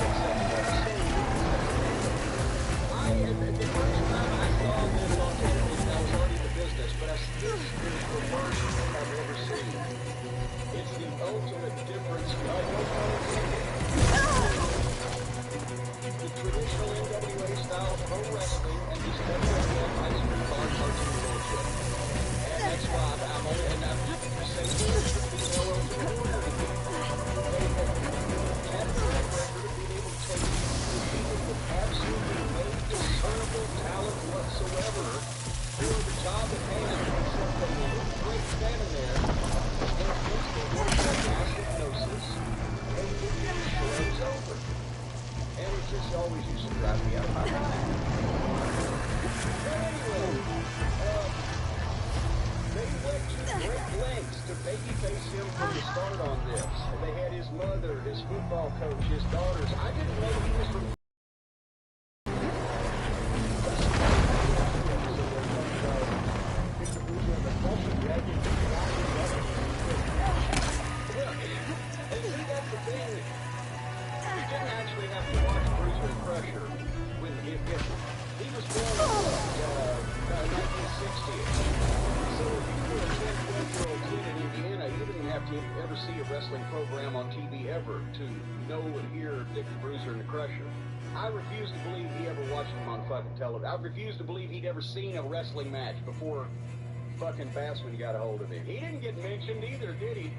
the first time I saw this on television, I was already in the business, but I still referred about pro wrestling and just FWF high school cartoon bullshit. And that's why I'm only, and I'm just saying this is the female Ultimate Warrior. They have had a track record of being able to take people with absolutely no discernible talent whatsoever for the job at hand, except they will look great standing there, and instantly get mass hypnosis, and get your show's over. And it just always used to drive me out of my mind. But anyway, they went to great lengths to babyface him from the start on this. They had his mother, his football coach, his daughters. I didn't know he was from... ever see a wrestling program on TV ever to know and hear Dick the Bruiser and the Crusher. I refuse to believe he ever watched them on fucking television. I refuse to believe he'd ever seen a wrestling match before fucking Bassman got a hold of him. He didn't get mentioned either, did he?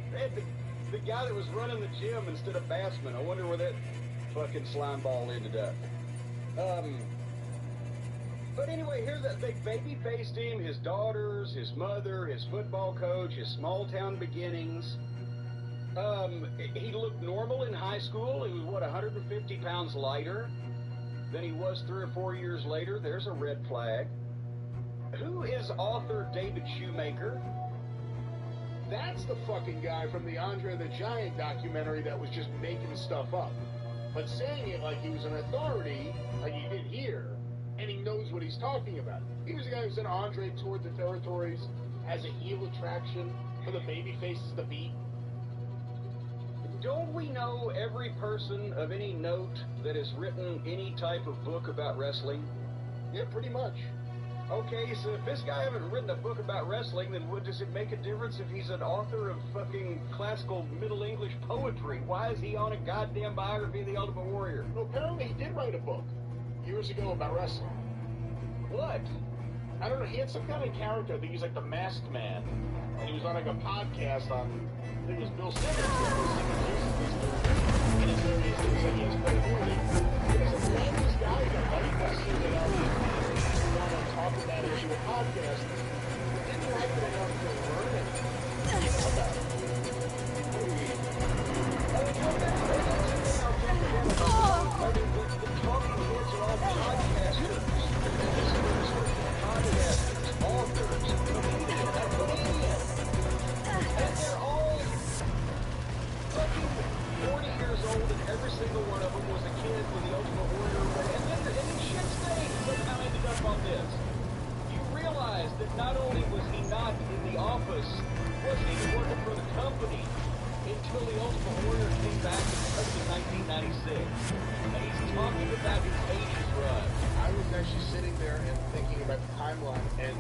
The guy that was running the gym instead of Bassman. I wonder where that fucking slime ball ended up. But anyway, here they baby-faced him, his daughters, his mother, his football coach, his small-town beginnings. He looked normal in high school. He was, 150 pounds lighter than he was 3 or 4 years later. There's a red flag. Who is author David Shoemaker? That's the fucking guy from the Andre the Giant documentary that was just making stuff up. But saying it like he was an authority, like you did here, and he knows what he's talking about. He was the guy who said Andre toured the territories as a heel attraction for the baby faces to beat. Don't we know every person of any note that has written any type of book about wrestling? Yeah, pretty much. Okay, so if this guy hasn't written a book about wrestling, then what does it make a difference if he's an author of fucking classical Middle English poetry? Why is he on a goddamn biography of the Ultimate Warrior? Well, apparently he did write a book years ago about wrestling. What? I don't know, he had some kind of character, I think he's like the Masked Man, and he was on like a podcast on, I think it was Bill Simmons, that was and it's very easy to say he has credibility. He's a famous guy that might necessarily want to talk about it in a podcast, didn't like it enough to learn it about it. The talking heads are all podcasters, authors, comedians, and they're all fucking 40 years old, and every single one of them was a kid when the Ultimate Warrior, and then shit stains somehow ended up on this. You realize that not only was he not in the office, wasn't even working for the company until the Ultimate Warrior came back in 1996. And he's talking about his 80s run. I was actually sitting there and thinking about the timeline and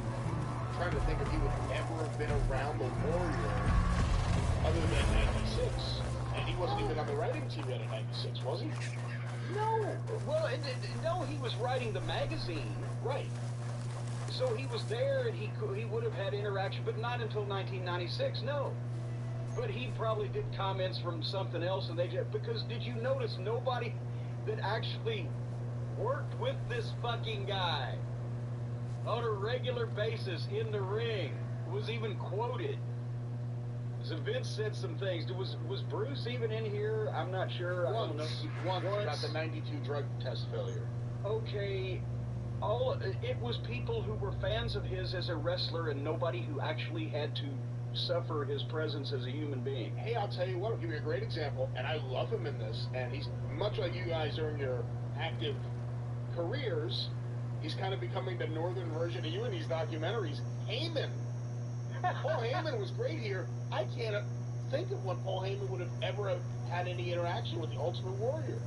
trying to think if he would ever have been around the Warrior other than 96. And he wasn't even on the writing team yet in 96, was he? No. Well, no, he was writing the magazine. Right. So he was there and he would have had interaction, but not until 1996, no. But he probably did comments from something else, and they just, because did you notice nobody that actually worked with this fucking guy on a regular basis in the ring was even quoted? So Vince said some things. Was Bruce even in here? I'm not sure. Once, I don't know. Once about the 92 drug test failure. Okay. It was people who were fans of his as a wrestler and nobody who actually had to suffer his presence as a human being. Hey, I'll tell you what, I'll give you a great example, and I love him in this, and he's much like you guys during your active careers. He's kind of becoming the northern version of you in these documentaries. Heyman. Paul Heyman was great here. I can't think of when Paul Heyman would have ever had any interaction with the Ultimate Warrior.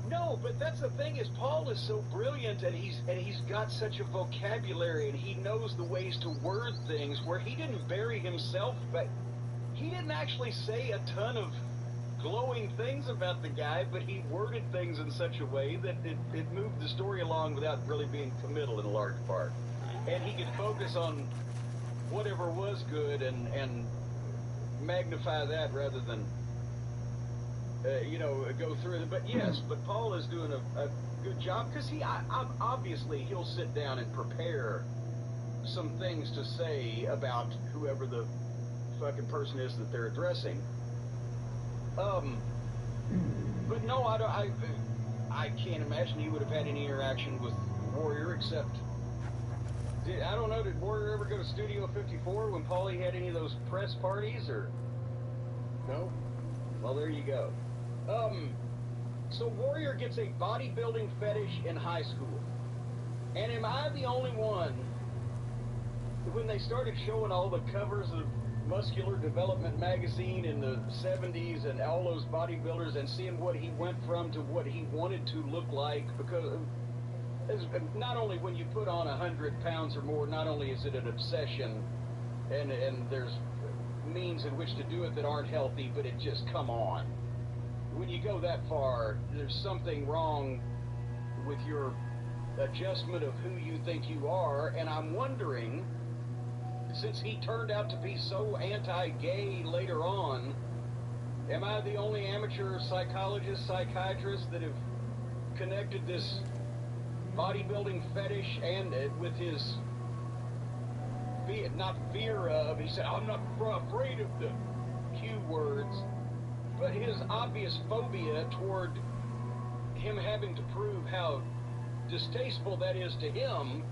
No, but that's the thing is Paul is so brilliant and he's got such a vocabulary and he knows the ways to word things where he didn't bury himself, but he didn't actually say a ton of glowing things about the guy, but he worded things in such a way that it moved the story along without really being committal in a large part. And he could focus on whatever was good and magnify that rather than, go through it. But yes, but Paul is doing a good job, because obviously he'll sit down and prepare some things to say about whoever the fucking person is that they're addressing. But no, I can't imagine he would have had any interaction with Warrior, except, I don't know, did Warrior ever go to Studio 54 when Paulie had any of those press parties, or? No? Well, there you go. So Warrior gets a bodybuilding fetish in high school. And am I the only one, when they started showing all the covers of Muscular Development magazine in the 70s and all those bodybuilders, and seeing what he went from to what he wanted to look like, because not only when you put on 100 pounds or more, not only is it an obsession, and there's means in which to do it that aren't healthy, but it just, come on. When you go that far, there's something wrong with your adjustment of who you think you are, and I'm wondering, since he turned out to be so anti-gay later on, am I the only amateur psychologist, psychiatrist that have connected this bodybuilding fetish and with his not fear of, he said, I'm not afraid of the Q words, but his obvious phobia toward him having to prove how distasteful that is to him.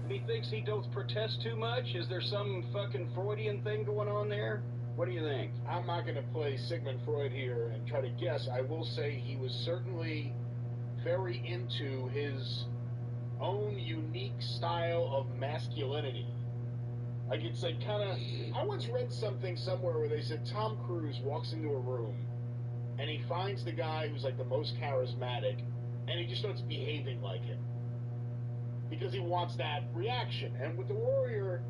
He thinks he don't protest too much? Is there some fucking Freudian thing going on there? What do you think? I'm not going to play Sigmund Freud here and try to guess. I will say he was certainly very into his own unique style of masculinity. Like, it's like kind of, I once read something somewhere where they said Tom Cruise walks into a room and he finds the guy who's like the most charismatic, and he just starts behaving like him because he wants that reaction. And with the Warrior,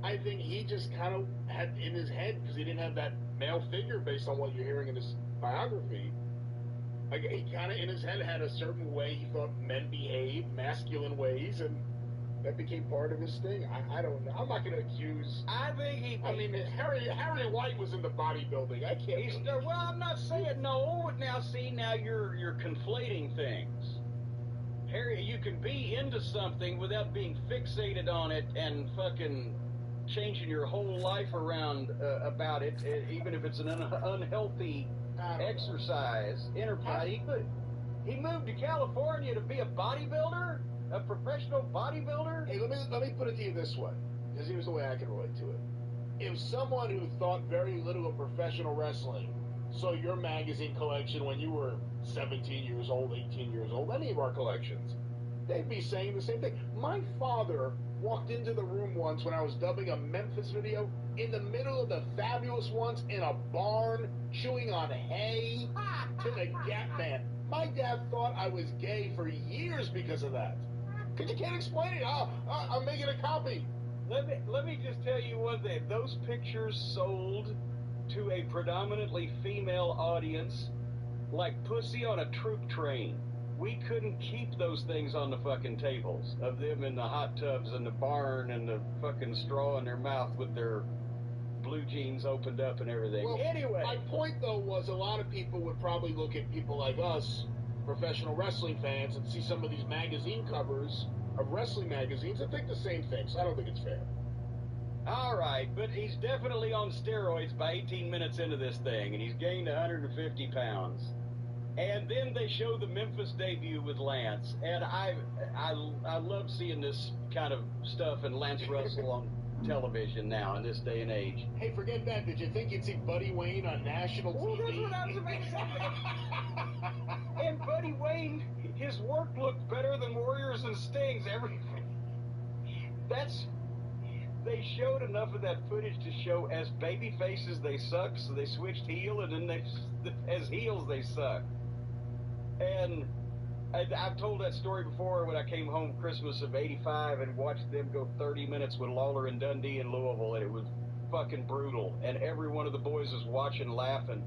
I think he just kind of had in his head, because he didn't have that male figure based on what you're hearing in his biography, like, he kind of in his head had a certain way he thought men behaved, masculine ways, and that became part of his thing. I don't know. I'm not going to accuse. I think Harry White was into bodybuilding. I can't. Well, I'm not saying no. Now, see, now you're conflating things. Harry, you can be into something without being fixated on it and fucking changing your whole life around about it, even if it's an unhealthy exercise enterprise. He moved to California to be a bodybuilder, a professional bodybuilder. Hey, let me put it to you this way, because here's the way I can relate to it. If someone who thought very little of professional wrestling saw your magazine collection when you were 17 years old, 18 years old, any of our collections, they'd be saying the same thing. My father walked into the room once when I was dubbing a Memphis video in the middle of the Fabulous Ones in a barn, chewing on hay to the Gap Man. My dad thought I was gay for years because of that. Because you can't explain it. I'm making a copy. Let me just tell you one thing. Those pictures sold to a predominantly female audience like pussy on a troop train. We couldn't keep those things on the fucking tables of them in the hot tubs in the barn and the fucking straw in their mouth with their blue jeans opened up and everything. Well, anyway, my point though was a lot of people would probably look at people like us, professional wrestling fans, and see some of these magazine covers of wrestling magazines and think the same thing. So I don't think it's fair. All right, but he's definitely on steroids by 18 minutes into this thing, and he's gained 150 pounds. And then they show the Memphis debut with Lance, and I love seeing this kind of stuff and Lance Russell on television now in this day and age. Hey, forget that. Did you think you'd see Buddy Wayne on national TV? Well, that's what I was about to say. And Buddy Wayne, his work looked better than Warriors and Stings. Everything. They showed enough of that footage to show as baby faces they suck, so they switched heel, and then as heels they suck. And I've told that story before when I came home Christmas of '85 and watched them go 30 minutes with Lawler and Dundee in Louisville, and it was fucking brutal. And every one of the boys was watching, laughing.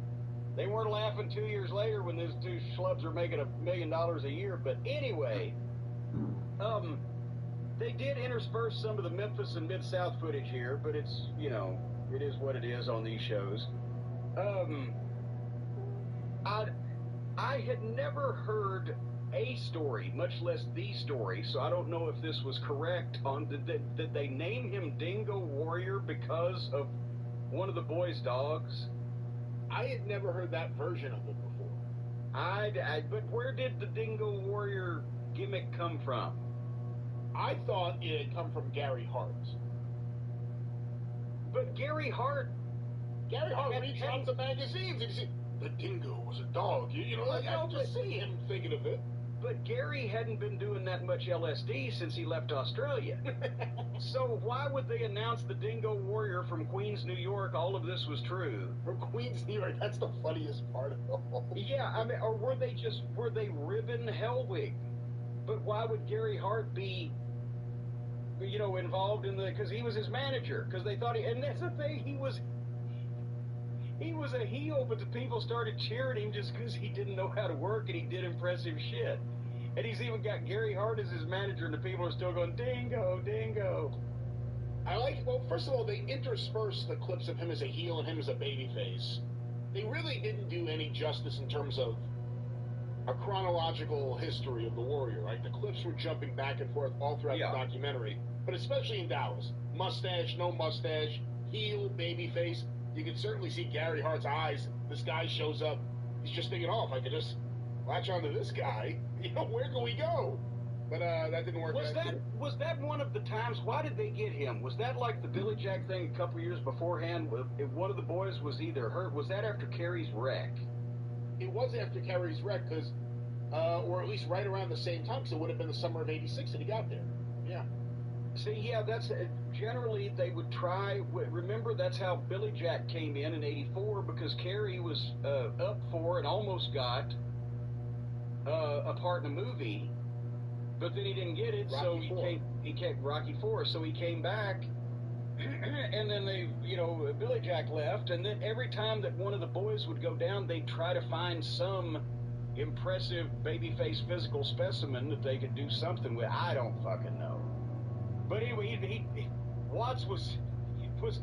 They weren't laughing 2 years later when those two schlubs are making $1 million a year. But anyway, they did intersperse some of the Memphis and Mid-South footage here, but it's, you know, it is what it is on these shows. I had never heard a story, much less the story, so I don't know if this was correct. Did they name him Dingo Warrior because of one of the boys' dogs? I had never heard that version of it before. But where did the Dingo Warrior gimmick come from? I thought it had come from Gary Hart. But Gary Hart reads out the magazines and you see, the dingo was a dog. You know, like, I could just see him thinking of it. But Gary hadn't been doing that much LSD since he left Australia. So why would they announce the Dingo Warrior from Queens, New York? All of this was true. From Queens, New York, that's the funniest part of the whole. Yeah, I mean, or were they ribbon Hellwig? But why would Gary Hart be, you know, involved in because he was his manager, because they thought and that's the thing, he was a heel, but the people started cheering him just because he didn't know how to work and he did impressive shit. And he's even got Gary Hart as his manager, and the people are still going, Dingo, Dingo. Well, first of all, they interspersed the clips of him as a heel and him as a babyface. They really didn't do any justice in terms of a chronological history of the Warrior, right? The clips were jumping back and forth all throughout the documentary, but especially in Dallas. Mustache, no mustache, heel, babyface. You can certainly see Gary Hart's eyes. This guy shows up. He's just thinking, oh, if I could just latch onto this guy, you know, where can we go? But that didn't work. Was that one of the times? Why did they get him? Was that like the Billy Jack thing a couple years beforehand? If one of the boys was either hurt, was that after Kerry's wreck? It was after Kerry's wreck, because, or at least right around the same time, because it would have been the summer of '86 that he got there. Yeah. See, yeah, that's generally they would try. Remember, that's how Billy Jack came in '84, because Kerry was up for and almost got a part in a movie, but then he didn't get it, so he came Rocky IV. So he came back, and then Billy Jack left, and then every time that one of the boys would go down, they'd try to find some impressive babyface physical specimen that they could do something with. I don't fucking know. But anyway, Watts was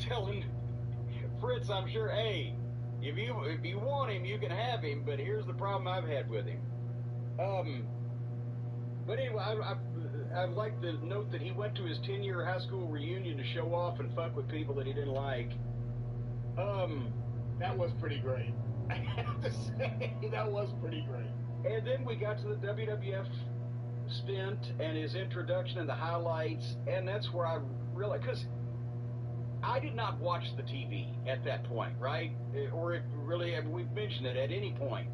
telling Fritz, I'm sure, hey, if you want him, you can have him, but here's the problem I've had with him. But anyway, I'd like to note that he went to his 10-year high school reunion to show off and fuck with people that he didn't like. That was pretty great. I have to say, that was pretty great. And then we got to the WWF stint and his introduction and the highlights, and that's where I realized, because I did not watch the TV at that point, right? Or it really, we've mentioned it at any point.